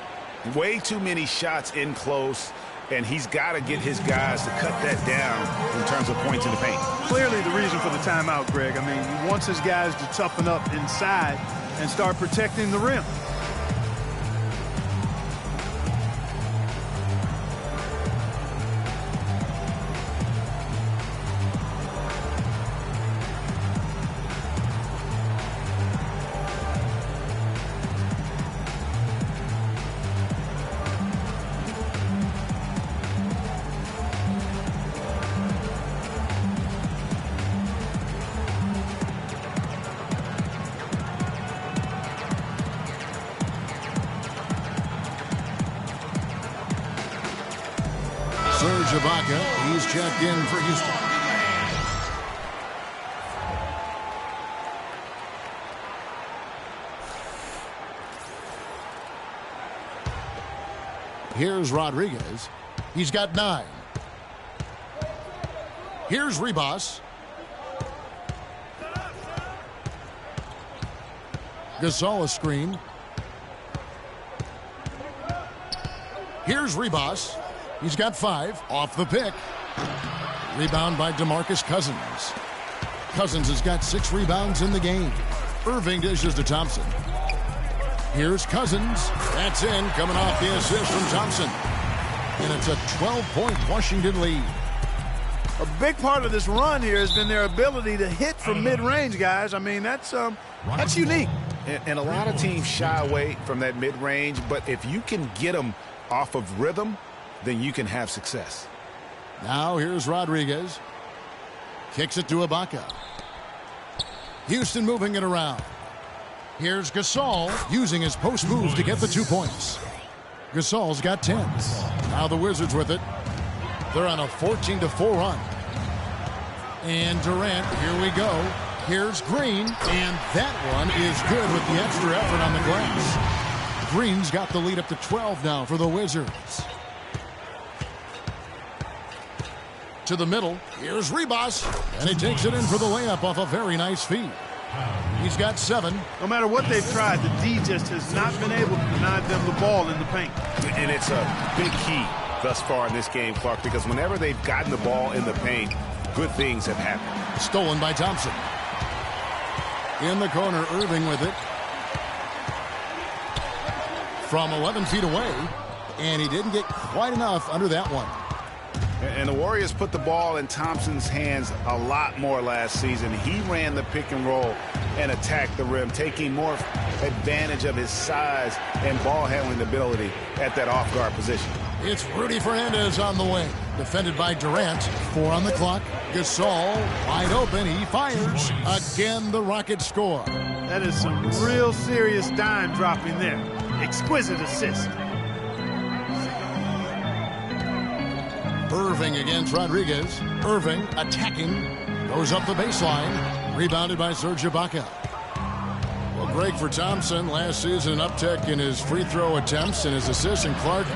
Way too many shots in close, and he's got to get his guys to cut that down in terms of points in the paint. Clearly the reason for the timeout, Greg. I mean, he wants his guys to toughen up inside and start protecting the rim. Serge Ibaka, he's checked in for Houston. Here's Rodriguez. He's got 9. Here's Ribas. Gasol a screen. Here's Ribas. He's got 5 off the pick. Rebound by DeMarcus Cousins. Cousins has got 6 rebounds in the game. Irving dishes to Thompson. Here's Cousins. That's in, coming off the assist from Thompson. And it's a 12-point Washington lead. A big part of this run here has been their ability to hit from mid-range, guys. I mean, that's unique. And a lot of teams shy away from that mid-range, but if you can get them off of rhythm, then you can have success. Now here's Rodriguez. Kicks it to Ibaka. Houston moving it around. Here's Gasol using his post move to get the 2 points. Gasol's got 10. Now the Wizards with it. They're on a 14-4 run. And Durant, here we go. Here's Green, and that one is good with the extra effort on the glass. Green's got the lead up to 12 now for the Wizards. To the middle. Here's Ribas, and he takes it in for the layup off a very nice feed. He's got 7. No matter what they've tried, the D just has not been able to deny them the ball in the paint. And it's a big key thus far in this game, Clark, because whenever they've gotten the ball in the paint, good things have happened. Stolen by Thompson. In the corner, Irving with it. From 11 feet away, and he didn't get quite enough under that one. And the Warriors put the ball in Thompson's hands a lot more last season. He ran the pick and roll and attacked the rim, taking more advantage of his size and ball handling ability at that off-guard position. It's Rudy Fernandez on the wing. Defended by Durant. 4 on the clock. Gasol wide open. He fires. Again, the Rockets score. That is some real serious dime dropping there. Exquisite assist. Irving against Rodriguez. Irving attacking. Goes up the baseline. Rebounded by Serge Ibaka. Well, Greg, for Thompson, last season an uptick in his free throw attempts and his assists. And Clark,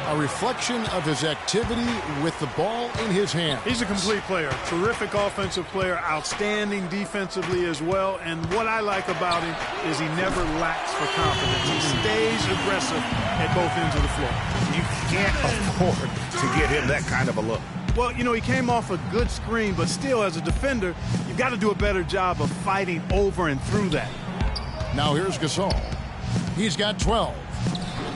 a reflection of his activity with the ball in his hand. He's a complete player. Terrific offensive player. Outstanding defensively as well. And what I like about him is he never lacks for confidence. He stays aggressive at both ends of the floor. You can't afford to get him that kind of a look. Well, you know, he came off a good screen, but still, as a defender, you've got to do a better job of fighting over and through that. Now here's Gasol. He's got 12.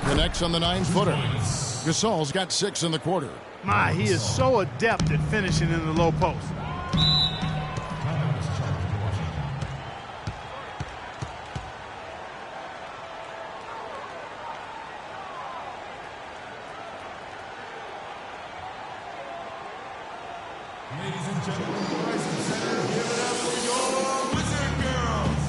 Connects on the 9-footer. Gasol's got 6 in the quarter. My, he is so adept at finishing in the low post. Ladies and gentlemen, the Rising Center, give it up for your Wizard Girls.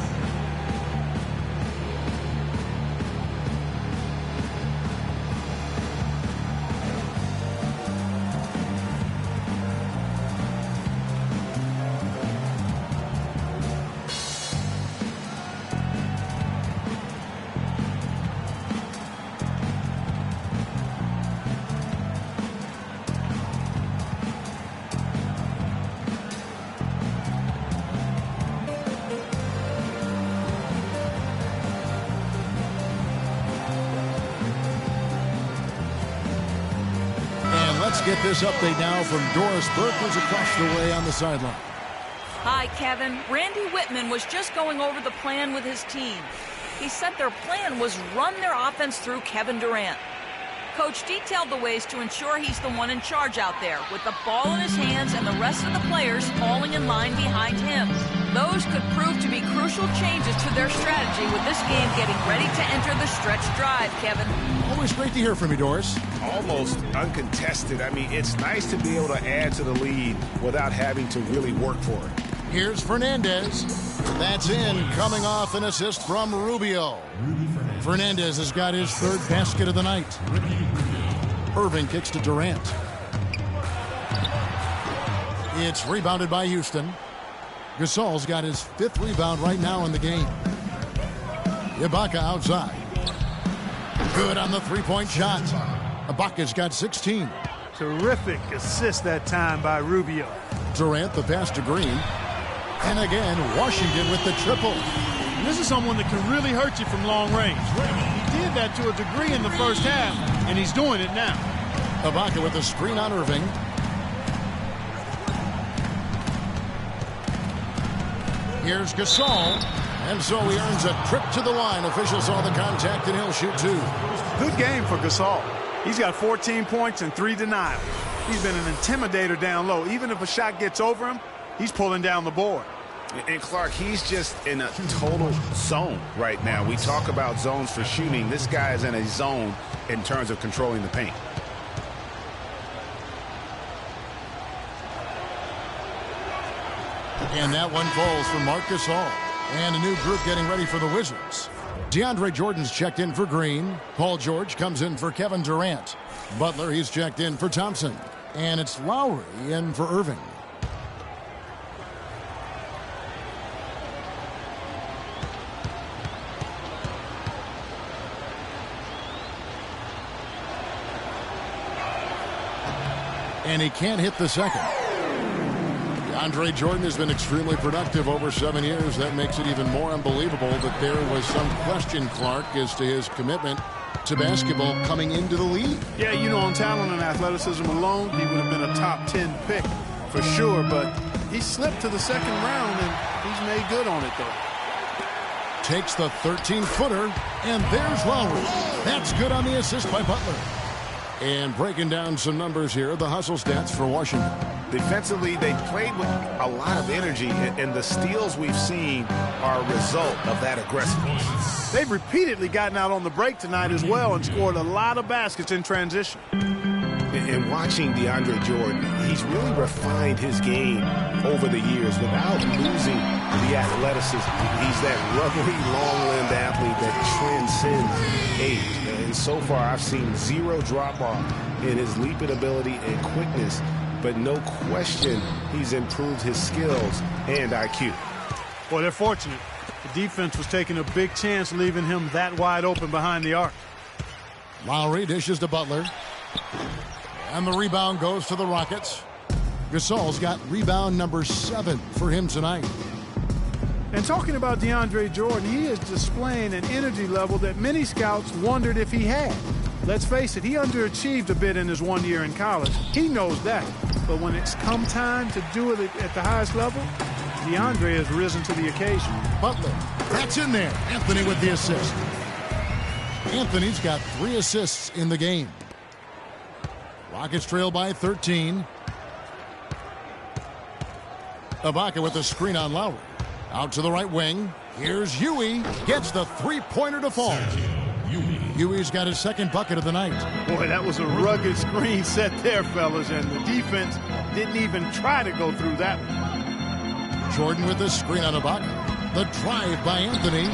get this update now from Doris Burke, who's across the way on the sideline. Hi, Kevin. Randy Whitman was just going over the plan with his team. He said their plan was run their offense through Kevin Durant. Coach detailed the ways to ensure he's the one in charge out there, with the ball in his hands and the rest of the players falling in line behind him. Those could prove to be crucial changes to their strategy with this game getting ready to enter the stretch drive, Kevin. Always great to hear from you, Doris. Almost uncontested. I mean, it's nice to be able to add to the lead without having to really work for it. Here's Fernandez. That's in, coming off an assist from Rubio. Fernandez has got his third basket of the night. Irving kicks to Durant. It's rebounded by Houston. Gasol's got his fifth rebound right now in the game. Ibaka outside. Good on the three-point shot. Ibaka's got 16. Terrific assist that time by Rubio. Durant the pass to Green. And again, Washington with the triple. And this is someone that can really hurt you from long range. He did that to a degree in the first half, and he's doing it now. Ibaka with a screen on Irving. Here's Gasol. And so he earns a trip to the line. Officials saw the contact, and he'll shoot two. Good game for Gasol. He's got 14 points and 3 denials. He's been an intimidator down low. Even if a shot gets over him, he's pulling down the board. And Clark, he's just in a total zone right now. We talk about zones for shooting. This guy is in a zone in terms of controlling the paint. And that one falls for Marc Gasol. And a new group getting ready for the Wizards. DeAndre Jordan's checked in for Green. Paul George comes in for Kevin Durant. Butler, he's checked in for Thompson. And it's Lowry in for Irving. And he can't hit the second. Andre Jordan has been extremely productive over 7 years. That makes it even more unbelievable that there was some question, Clark, as to his commitment to basketball coming into the league. Yeah, you know, on talent and athleticism alone, he would have been a top 10 pick for sure, but he slipped to the second round, and he's made good on it, though. Takes the 13-footer, and there's Lowry. That's good on the assist by Butler. And breaking down some numbers here, the hustle stats for Washington. Defensively, they played with a lot of energy, and the steals we've seen are a result of that aggressiveness. They've repeatedly gotten out on the break tonight as well and scored a lot of baskets in transition. And watching DeAndre Jordan, he's really refined his game over the years without losing the athleticism. He's that rubbery, long-limbed athlete that transcends age. And so far, I've seen zero drop-off in his leaping ability and quickness, but no question he's improved his skills and IQ. Well, they're fortunate. The defense was taking a big chance leaving him that wide open behind the arc. Lowry dishes to Butler. And the rebound goes to the Rockets. Gasol's got rebound number 7 for him tonight. And talking about DeAndre Jordan, he is displaying an energy level that many scouts wondered if he had. Let's face it, he underachieved a bit in his 1 year in college. He knows that. But when it's come time to do it at the highest level, DeAndre has risen to the occasion. Butler, that's in there. Anthony with the assist. Anthony's got 3 assists in the game. Rockets trail by 13. Ibaka with the screen on Lowry. Out to the right wing. Here's Huey. Gets the three-pointer to fall. Huey's got his second bucket of the night. Boy, that was a rugged screen set there, fellas, and the defense didn't even try to go through that one. Jordan with the screen on Ibaka. The drive by Anthony.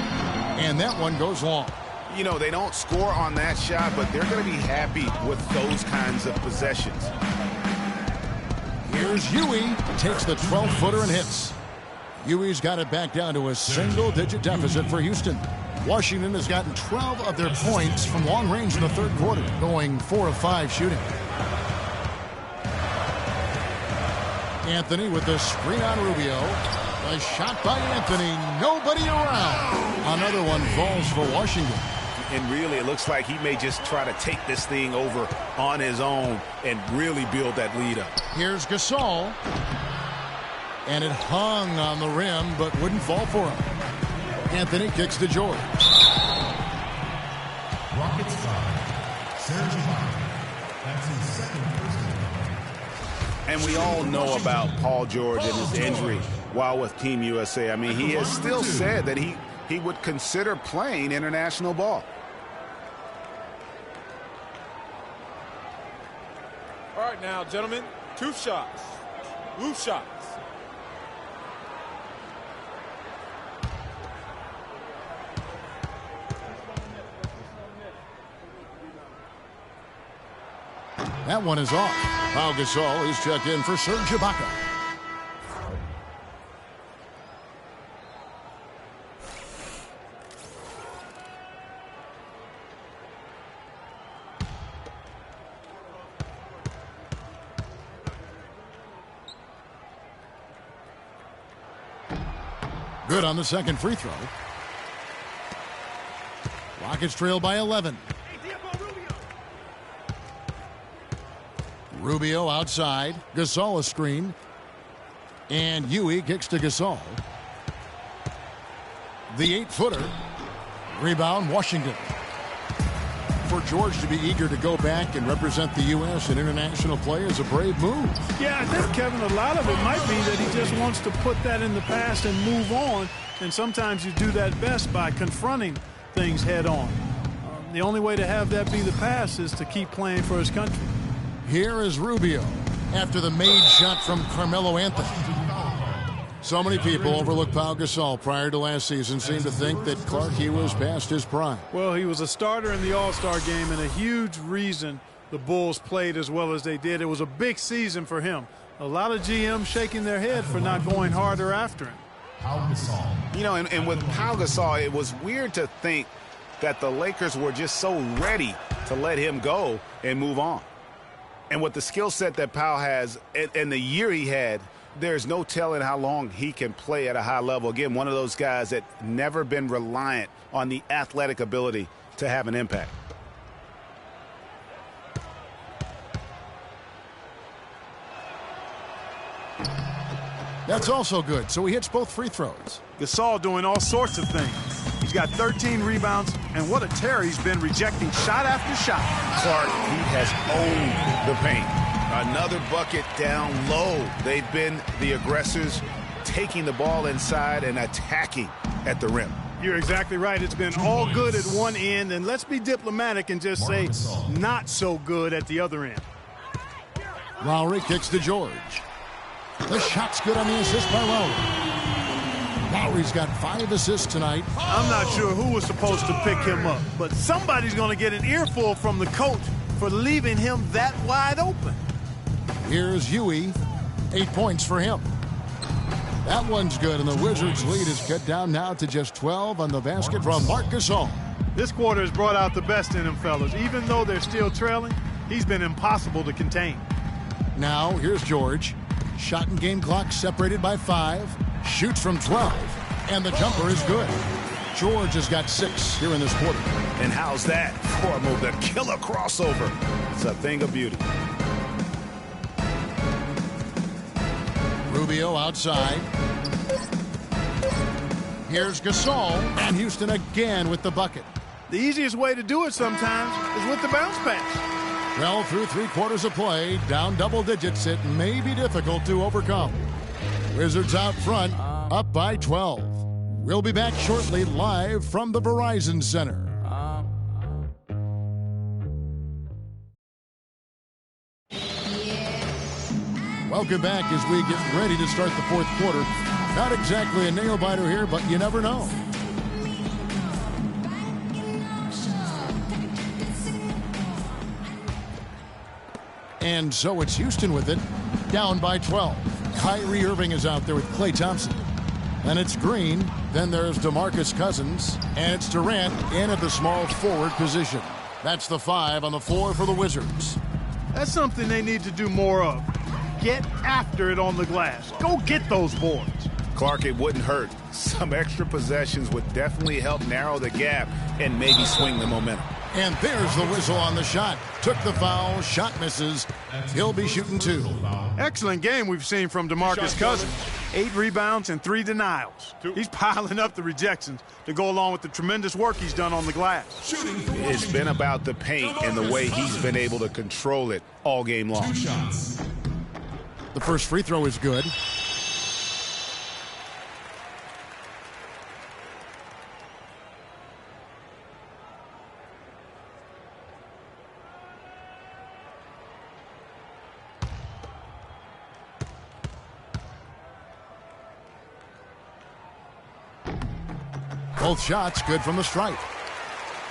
And that one goes long. You know, they don't score on that shot, but they're going to be happy with those kinds of possessions. Here's Huey. Takes the 12-footer and hits. Huey's got it back down to a single-digit deficit for Houston. Washington has gotten 12 of their points from long range in the third quarter, going 4 of 5 shooting. Anthony with the screen on Rubio. A shot by Anthony. Nobody around. Another one falls for Washington. And really, it looks like he may just try to take this thing over on his own and really build that lead up. Here's Gasol. And it hung on the rim, but wouldn't fall for him. Anthony kicks to George. Rockets foul. Serge Ibaka. That's his second personal foul. And we all know about Paul George and his injury while with Team USA. I mean, he has still said that he would consider playing international ball. All right, now, gentlemen, 2 shots. Blue shots. That one is off. Pau Gasol is checked in for Serge Ibaka. Good on the second free throw. Rockets trail by 11. Rubio outside. Gasol a screen. And Huey kicks to Gasol. The 8-footer. Rebound, Washington. For George to be eager to go back and represent the U.S. in international play is a brave move. Yeah, I think, Kevin, a lot of it might be that he just wants to put that in the past and move on. And sometimes you do that best by confronting things head on. The only way to have that be the past is to keep playing for his country. Here is Rubio after the made shot from Carmelo Anthony. So many people overlooked Pau Gasol prior to last season seem to think that Clark, he was past his prime. Well, he was a starter in the All-Star game and a huge reason the Bulls played as well as they did. It was a big season for him. A lot of GMs shaking their head for not going harder after him. Pau Gasol. You know, and with Pau Gasol, it was weird to think that the Lakers were just so ready to let him go and move on. And with the skill set that Pau has and the year he had, there's no telling how long he can play at a high level. Again, one of those guys that never been reliant on the athletic ability to have an impact. That's also good. So he hits both free throws. Gasol doing all sorts of things. He's got 13 rebounds, and what a tear he's been rejecting shot after shot. Clark, he has owned the paint. Another bucket down low. They've been the aggressors, taking the ball inside and attacking at the rim. You're exactly right. It's been all good at one end, and let's be diplomatic and just say not so good at the other end. Lowry kicks to George. The shot's good on the assist by Lowry. Lowry's got 5 assists tonight. I'm not sure who was supposed to pick him up, but somebody's going to get an earful from the coach for leaving him that wide open. Here's Huey. 8 points for him. That one's good, and the Wizards' lead is cut down now to just 12 on the basket from Marc Gasol. This quarter has brought out the best in him, fellas. Even though they're still trailing, he's been impossible to contain. Now, here's George. Shot and game clock separated by 5. Shoots from 12, and the jumper is good. George has got 6 here in this quarter. And how's that for a move? The killer crossover. It's a thing of beauty. Rubio outside. Here's Gasol, and Houston again with the bucket. The easiest way to do it sometimes is with the bounce pass. Well, through 3 quarters of play, down double digits, it may be difficult to overcome. Wizards out front, up by 12. We'll be back shortly live from the Verizon Center. Welcome back as we get ready to start the 4th quarter. Not exactly a nail-biter here, but you never know. And so it's Houston with it, down by 12. Kyrie Irving is out there with Klay Thompson. And it's Green. Then there's DeMarcus Cousins. And it's Durant in at the small forward position. That's the 5 on the floor for the Wizards. That's something they need to do more of. Get after it on the glass. Go get those boards. Clark, it wouldn't hurt Some extra possessions would definitely help narrow the gap and maybe swing the momentum. And there's the whistle on the shot. Took the foul, shot misses. He'll be shooting 2. Excellent game we've seen from DeMarcus Cousins. 8 rebounds and 3 denials. He's piling up the rejections to go along with the tremendous work he's done on the glass. It's been about the paint and the way he's been able to control it all game long. The first free throw is good. Both shots good from the stripe.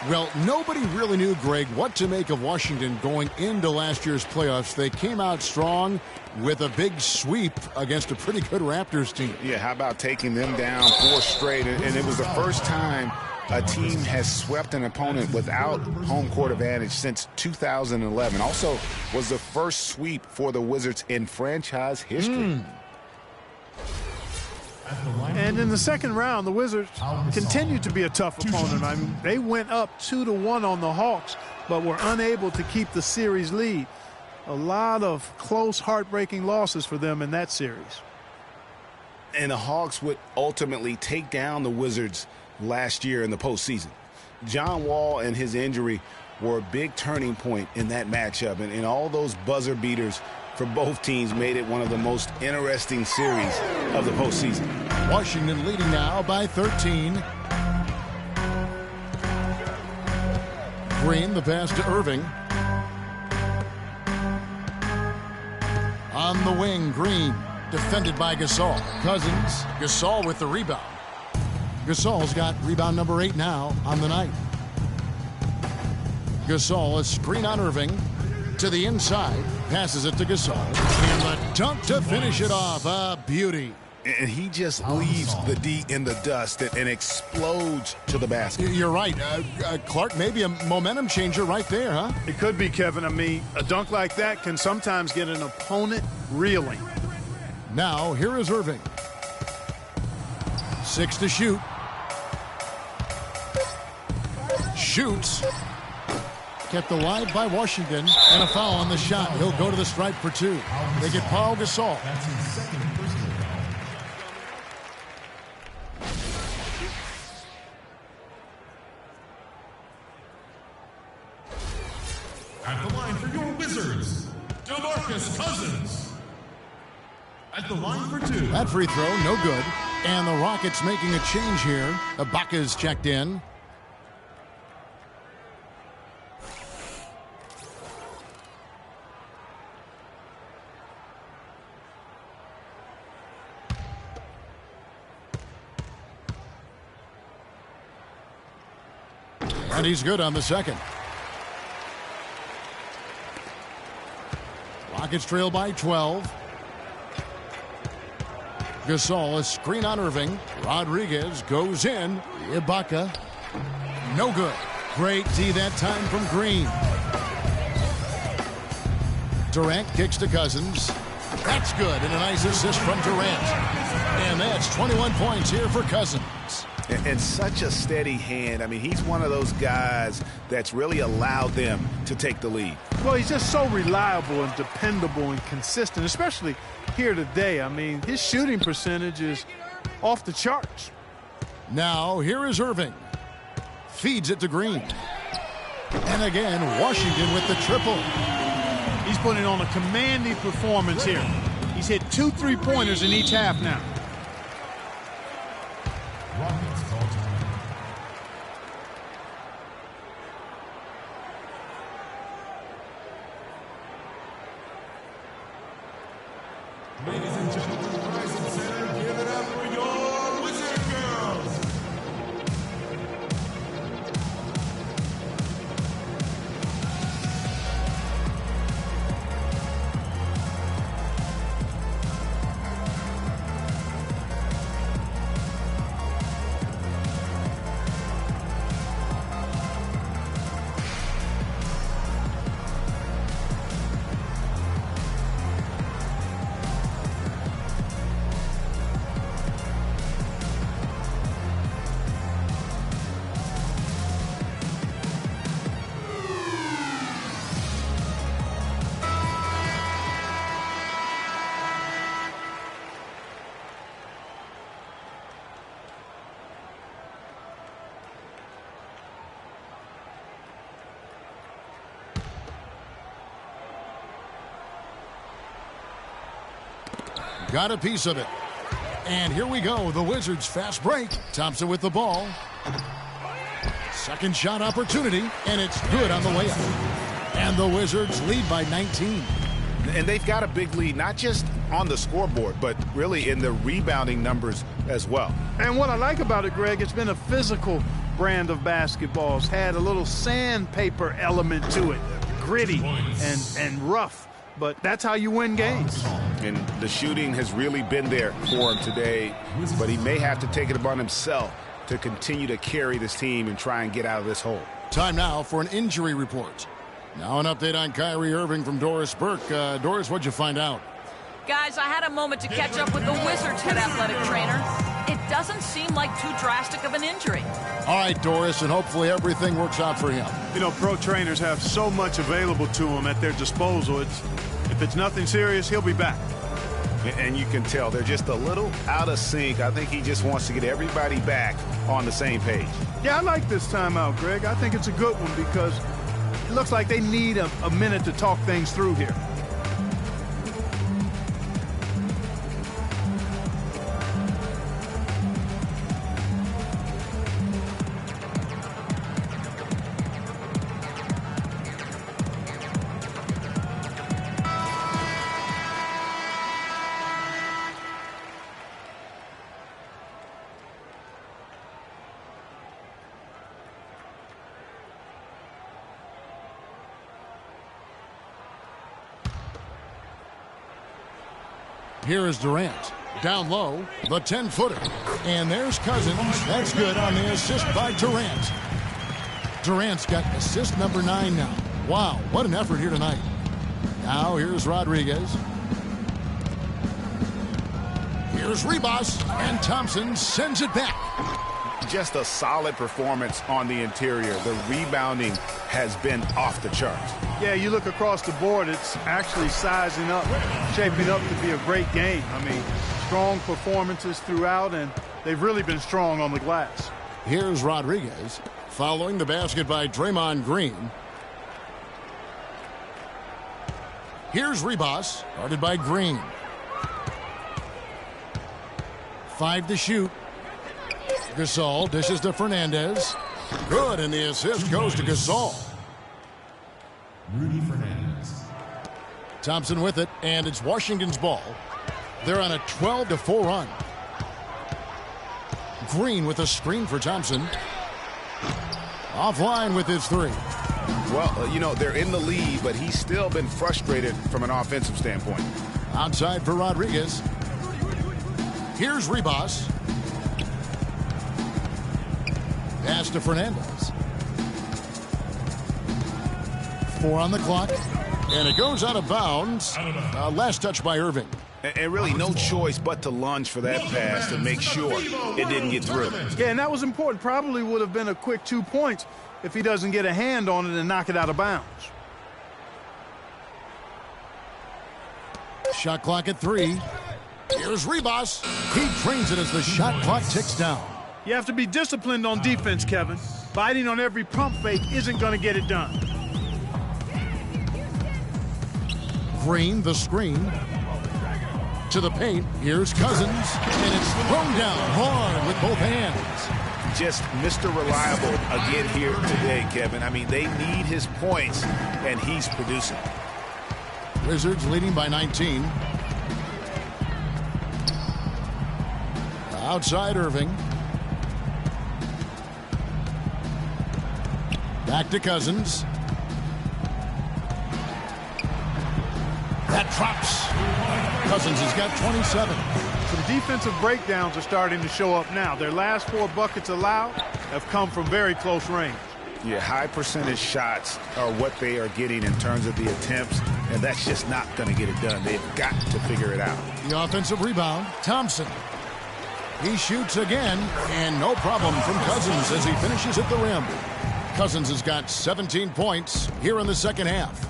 Well, nobody really knew, Greg, what to make of Washington going into last year's playoffs. They came out strong with a big sweep against a pretty good Raptors team. Yeah, how about taking them down 4 straight? And it was the first time a team has swept an opponent without home court advantage since 2011. Also was the first sweep for the Wizards in franchise history. And in the second round, the Wizards continued to be a tough opponent. I mean, they went up 2-1 on the Hawks, but were unable to keep the series lead. A lot of close, heartbreaking losses for them in that series. And the Hawks would ultimately take down the Wizards last year in the postseason. John Wall and his injury were a big turning point in that matchup, and all those buzzer beaters for both teams made it one of the most interesting series of the postseason. Washington leading now by 13. Green, the pass to Irving. On the wing, Green, defended by Gasol. Cousins, Gasol with the rebound. Gasol's got rebound number 8 now on the night. Gasol, a screen on Irving. To the inside, passes it to Gasol. And the dunk to finish it off. A beauty. And he just leaves the D in the dust and explodes to the basket. You're right. Clark, maybe a momentum changer right there, huh? It could be, Kevin. I mean, a dunk like that can sometimes get an opponent reeling. Now, here is Irving. 6 to shoot. Shoots. Kept alive by Washington, and a foul on the shot. He'll go to the stripe for 2. They get Paul Gasol. That's his second personal foul. At the line for your Wizards, DeMarcus Cousins. At the line for 2. That free throw, no good. And the Rockets making a change here. Ibaka's checked in. And he's good on the second. Rockets trail by 12. Gasol, a screen on Irving. Rodriguez goes in. Ibaka, no good. Great D that time from Green. Durant kicks to Cousins. That's good, and a nice assist from Durant. And that's 21 points here for Cousins. And such a steady hand. I mean, he's one of those guys that's really allowed them to take the lead. Well, he's just so reliable and dependable and consistent, especially here today. I mean, his shooting percentage is off the charts. Now, here is Irving. Feeds it to Green. And again, Washington with the triple. He's putting on a commanding performance here. He's hit 2 3-pointers in each half now. Rockets call time. Ladies and gentlemen, Rising Center, give it up for your Wizard Girls. got a piece of it. And here we go, the Wizards fast break. Thompson with the ball. Second shot opportunity, and it's good on the way up. And the Wizards lead by 19. And they've got a big lead, not just on the scoreboard, but really in the rebounding numbers as well. And what I like about it, Greg, it's been a physical brand of basketball. It's had a little sandpaper element to it, gritty and rough. But that's how you win games. And the shooting has really been there for him today, but he may have to take it upon himself to continue to carry this team and try and get out of this hole. Time now for an injury report. Now an update on Kyrie Irving from Doris Burke. Doris, what'd you find out? Guys, I had a moment to catch up with the Wizards head athletic trainer. It doesn't seem like too drastic of an injury. All right, Doris, and hopefully everything works out for him. You know, pro trainers have so much available to them at their disposal. If it's nothing serious, he'll be back. And you can tell they're just a little out of sync. I think he just wants to get everybody back on the same page. Yeah, I like this timeout, Greg. I think it's a good one because it looks like they need a minute to talk things through here. Here is Durant. Down low, the 10-footer. And there's Cousins. That's good on the assist by Durant. Durant's got assist number 9 now. Wow, what an effort here tonight. Now here's Rodriguez. Here's Ribas, and Thompson sends it back. Just a solid performance on the interior. The rebounding has been off the charts. Yeah, you look across the board, it's actually sizing up, shaping up to be a great game. I mean, strong performances throughout, and they've really been strong on the glass. Here's Rodriguez, following the basket by Draymond Green. Here's Ribas, guarded by Green. 5 to shoot. Gasol dishes to Fernandez. Good, and the assist goes to Gasol. Rudy Fernandez. Thompson with it, and it's Washington's ball. They're on a 12-4 run. Green with a screen for Thompson. Offline with his 3. Well, you know, they're in the lead, but he's still been frustrated from an offensive standpoint. Outside for Rodriguez. Here's Ribas. Pass to Fernandez. 4 on the clock. And it goes out of bounds. Last touch by Irving. And really no choice but to lunge for that pass to make sure it didn't get through. Yeah, and that was important. Probably would have been a quick 2 points if he doesn't get a hand on it and knock it out of bounds. Shot clock at 3. Here's Ribas. He drains it as the shot clock ticks down. You have to be disciplined on defense, Kevin. Biting on every pump fake isn't going to get it done. Green, the screen. To the paint. Here's Cousins. And it's thrown down hard with both hands. Just Mr. Reliable again here today, Kevin. I mean, they need his points, and he's producing. Wizards leading by 19. Outside Irving. Back to Cousins. That drops. Cousins has got 27. Some defensive breakdowns are starting to show up now. Their last 4 buckets allowed have come from very close range. Yeah, high percentage shots are what they are getting in terms of the attempts, and that's just not going to get it done. They've got to figure it out. The offensive rebound, Thompson. He shoots again, and no problem from Cousins as he finishes at the rim. Cousins has got 17 points here in the second half.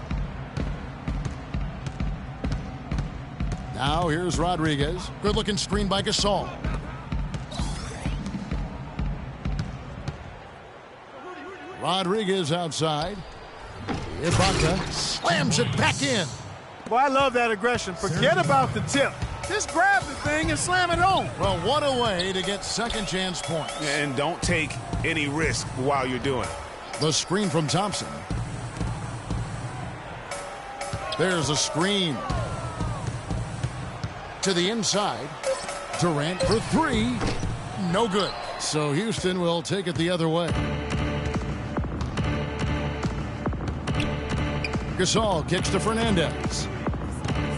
Now here's Rodriguez. Good-looking screen by Gasol. Rodriguez outside. Ibaka slams it back in. Well, I love that aggression. Forget about the tip. Just grab the thing and slam it home. Well, what a way to get second chance points. And don't take any risk while you're doing it. The screen from Thompson. There's a screen. To the inside. Durant for three. No good. So Houston will take it the other way. Gasol kicks to Fernandez.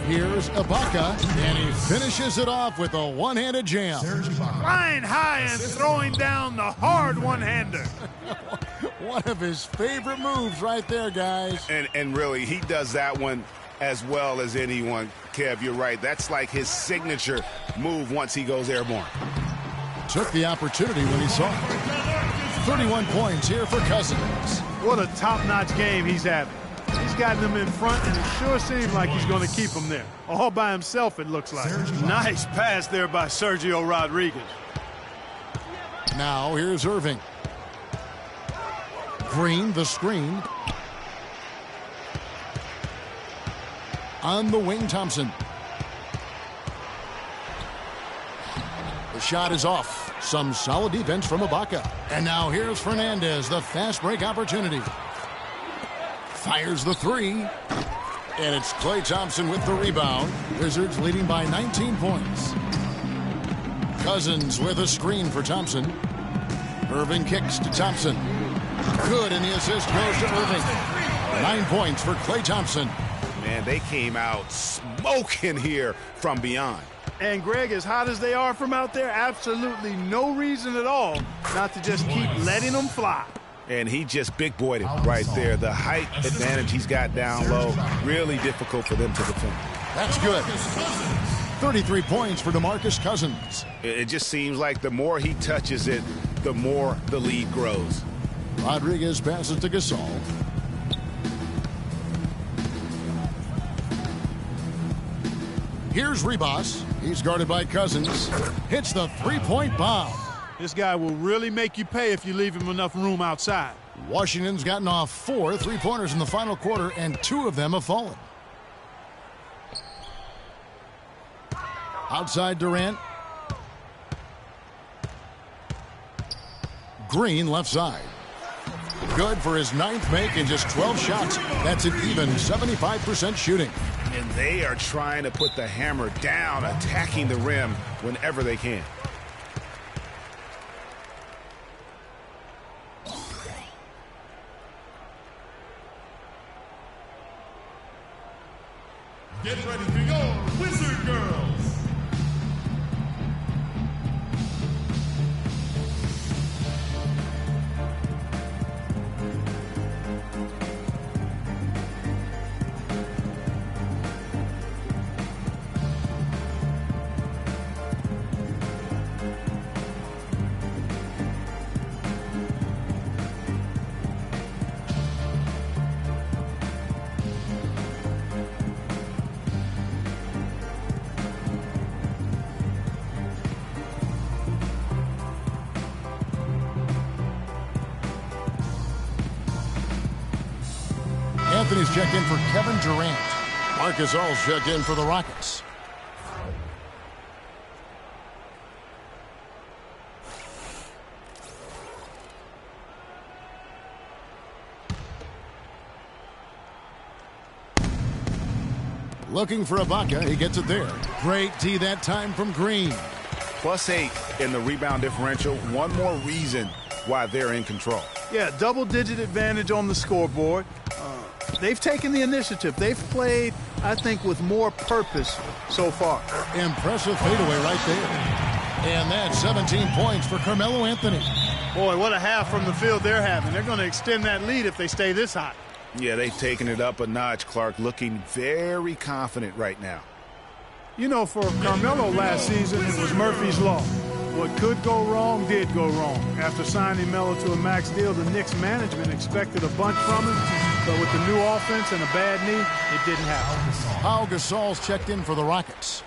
Here's Ibaka, and he finishes it off with a one-handed jam. Flying high and throwing down the hard one-hander. One of his favorite moves right there, guys. And really, he does that one as well as anyone. Kev, you're right. That's like his signature move once he goes airborne. Took the opportunity when he saw it. 31 points here for Cousins. What a top-notch game he's having. He's gotten them in front, and it sure seems like he's going to keep them there. All by himself, it looks like. Nice pass there by Sergio Rodriguez. Now here's Irving. Green, the screen. On the wing, Thompson. The shot is off. Some solid defense from Ibaka. And now here's Fernandez, the fast break opportunity. Fires the three. And it's Klay Thompson with the rebound. Wizards leading by 19 points. Cousins with a screen for Thompson. Irving kicks to Thompson. Good, and the assist goes to Irving. 9 points for Klay Thompson. Man, they came out smoking here from beyond. And, Greg, as hot as they are from out there, absolutely no reason at all not to just keep letting them fly. And he just big-boyed it right there. The height advantage he's got down low, really difficult for them to defend. That's good. 33 points for DeMarcus Cousins. It just seems like the more he touches it, the more the lead grows. Rodriguez passes to Gasol. Here's Ribas. He's guarded by Cousins. Hits the three-point bomb. This guy will really make you pay if you leave him enough room outside. Washington's gotten off 4 3-pointers in the final quarter, and 2 of them have fallen. Outside Durant. Green left side. Good for his 9th make in just 12 shots. That's an even 75% shooting. And they are trying to put the hammer down, attacking the rim whenever they can. Get ready for your Wizard Girls. Anthony's checked in for Kevin Durant. Marcus All's checked in for the Rockets. Looking for Ibaka. He gets it there. Great D that time from Green. +8 in the rebound differential. One more reason why they're in control. Yeah, double-digit advantage on the scoreboard. They've taken the initiative. They've played, I think, with more purpose so far. Impressive fadeaway right there. And that's 17 points for Carmelo Anthony. Boy, what a half from the field they're having. They're going to extend that lead if they stay this hot. Yeah, they've taken it up a notch, Clark, looking very confident right now. You know, for Carmelo last season, it was Murphy's Law. What could go wrong did go wrong. After signing Melo to a max deal, the Knicks management expected a bunch from him, but with the new offense and a bad knee, it didn't happen. Pau Gasol's checked in for the Rockets.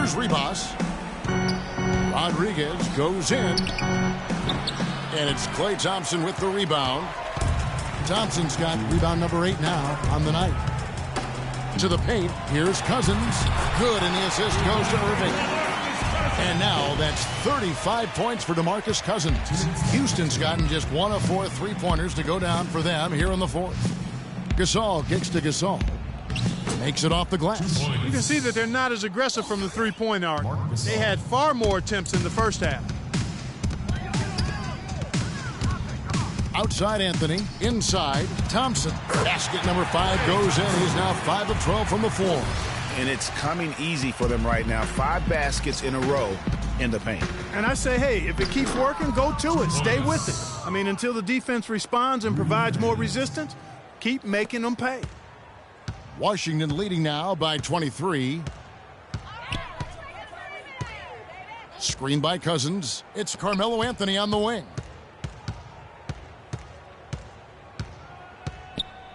Here's Ribas. Rodriguez goes in. And it's Klay Thompson with the rebound. Thompson's got rebound number 8 now on the night. To the paint. Here's Cousins. Good, and the assist goes to Irving. And now that's 35 points for DeMarcus Cousins. Houston's gotten just 1 of 4 3-pointers to go down for them here in the fourth. Gasol kicks to Gasol. Makes it off the glass. You can see that they're not as aggressive from the three-point arc. They had far more attempts in the first half. Outside Anthony. Inside Thompson. Basket number 5 goes in. He's now 5 of 12 from the floor. And it's coming easy for them right now. 5 baskets in a row in the paint. And I say, hey, if it keeps working, go to it. Stay with it. I mean, until the defense responds and provides more resistance, keep making them pay. Washington leading now by 23. Screen by Cousins. It's Carmelo Anthony on the wing.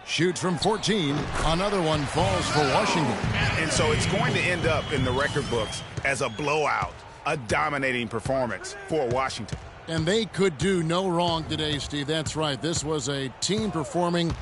Shoots from 14. Another one falls for Washington. And so it's going to end up in the record books as a blowout, a dominating performance for Washington. And they could do no wrong today, Steve. That's right. This was a team performing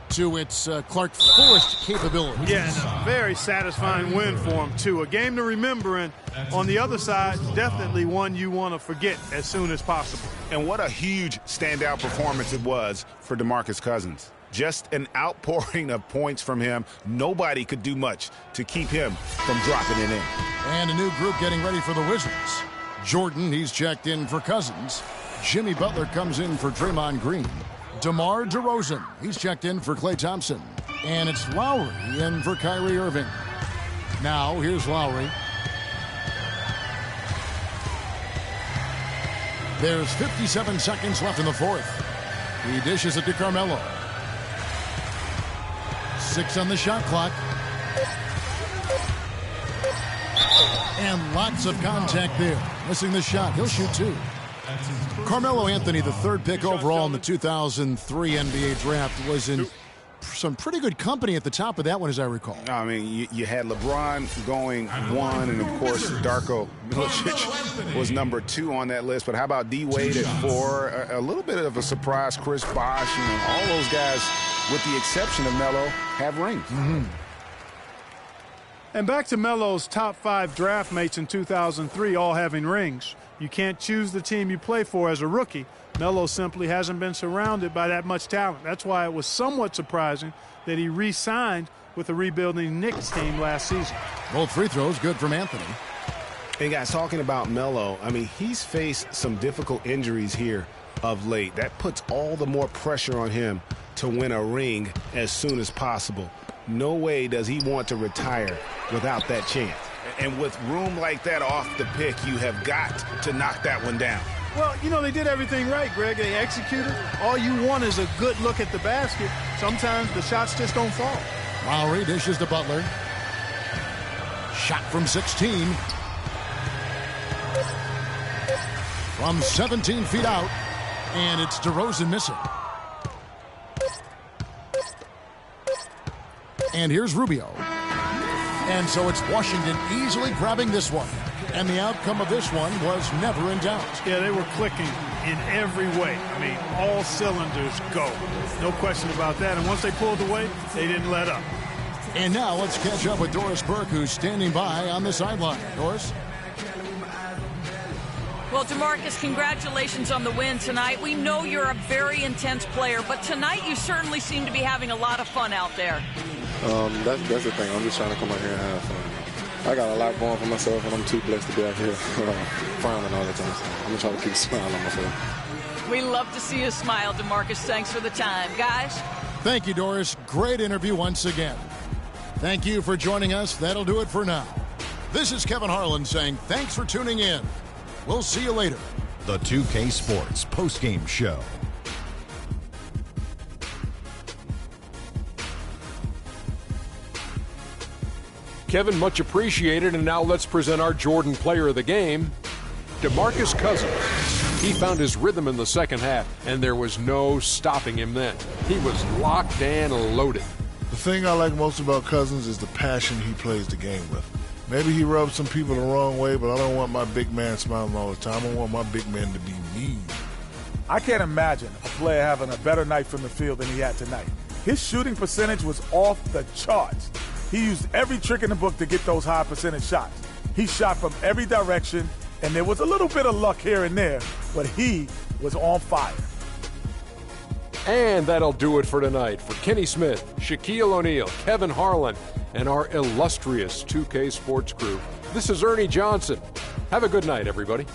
to its Clark Forest capabilities. Yeah, and a very satisfying win for them, too. A game to remember, and on the other side, definitely one you want to forget as soon as possible. And what a huge standout performance it was for DeMarcus Cousins. Just an outpouring of points from him. Nobody could do much to keep him from dropping it in. And a new group getting ready for the Wizards. Jordan, he's checked in for Cousins. Jimmy Butler comes in for Draymond Green. DeMar DeRozan, he's checked in for Klay Thompson. And it's Lowry in for Kyrie Irving. Now, here's Lowry. There's 57 seconds left in the fourth. He dishes it to Carmelo. 6 on the shot clock. And lots of contact there. Missing the shot. He'll shoot 2. Carmelo Anthony, the 3rd pick overall in the 2003 NBA draft, was in some pretty good company at the top of that one, as I recall. I mean, you had LeBron going 1, and, of course, Darko Milicic was number 2 on that list. But how about D-Wade at 4? A little bit of a surprise, Chris Bosh. You know, all those guys, with the exception of Melo, have rings. Mm-hmm. And back to Melo's top 5 draft mates in 2003 all having rings. You can't choose the team you play for as a rookie. Melo simply hasn't been surrounded by that much talent. That's why it was somewhat surprising that he re-signed with the rebuilding Knicks team last season. Both free throws good from Anthony. Hey, guys, talking about Melo, I mean, he's faced some difficult injuries here of late. That puts all the more pressure on him to win a ring as soon as possible. No way does he want to retire without that chance. And with room like that off the pick, you have got to knock that one down. Well, you know, they did everything right, Greg. They executed. All you want is a good look at the basket. Sometimes the shots just don't fall. Lowry dishes to Butler. Shot from 16. From 17 feet out. And it's DeRozan missing. And here's Rubio. And so it's Washington easily grabbing this one. And the outcome of this one was never in doubt. Yeah, they were clicking in every way. I mean, all cylinders go. No question about that. And once they pulled away, they didn't let up. And now let's catch up with Doris Burke, who's standing by on the sideline. Doris? Well, DeMarcus, congratulations on the win tonight. We know you're a very intense player, but tonight you certainly seem to be having a lot of fun out there. That's the thing. I'm just trying to come out here and have fun. I got a lot going for myself, and I'm too blessed to be out here frowning all the time. So I'm going to try to keep a smile on my face. We love to see you smile, DeMarcus. Thanks for the time. Guys? Thank you, Doris. Great interview once again. Thank you for joining us. That'll do it for now. This is Kevin Harlan saying thanks for tuning in. We'll see you later. The 2K Sports Postgame Show. Kevin, much appreciated. And now let's present our Jordan Player of the Game, DeMarcus Cousins. He found his rhythm in the second half, and there was no stopping him then. He was locked and loaded. The thing I like most about Cousins is the passion he plays the game with. Maybe he rubs some people the wrong way, but I don't want my big man smiling all the time. I want my big man to be mean. I can't imagine a player having a better night from the field than he had tonight. His shooting percentage was off the charts. He used every trick in the book to get those high percentage shots. He shot from every direction, and there was a little bit of luck here and there, but he was on fire. And that'll do it for tonight. For Kenny Smith, Shaquille O'Neal, Kevin Harlan, and our illustrious 2K Sports crew, this is Ernie Johnson. Have a good night, everybody.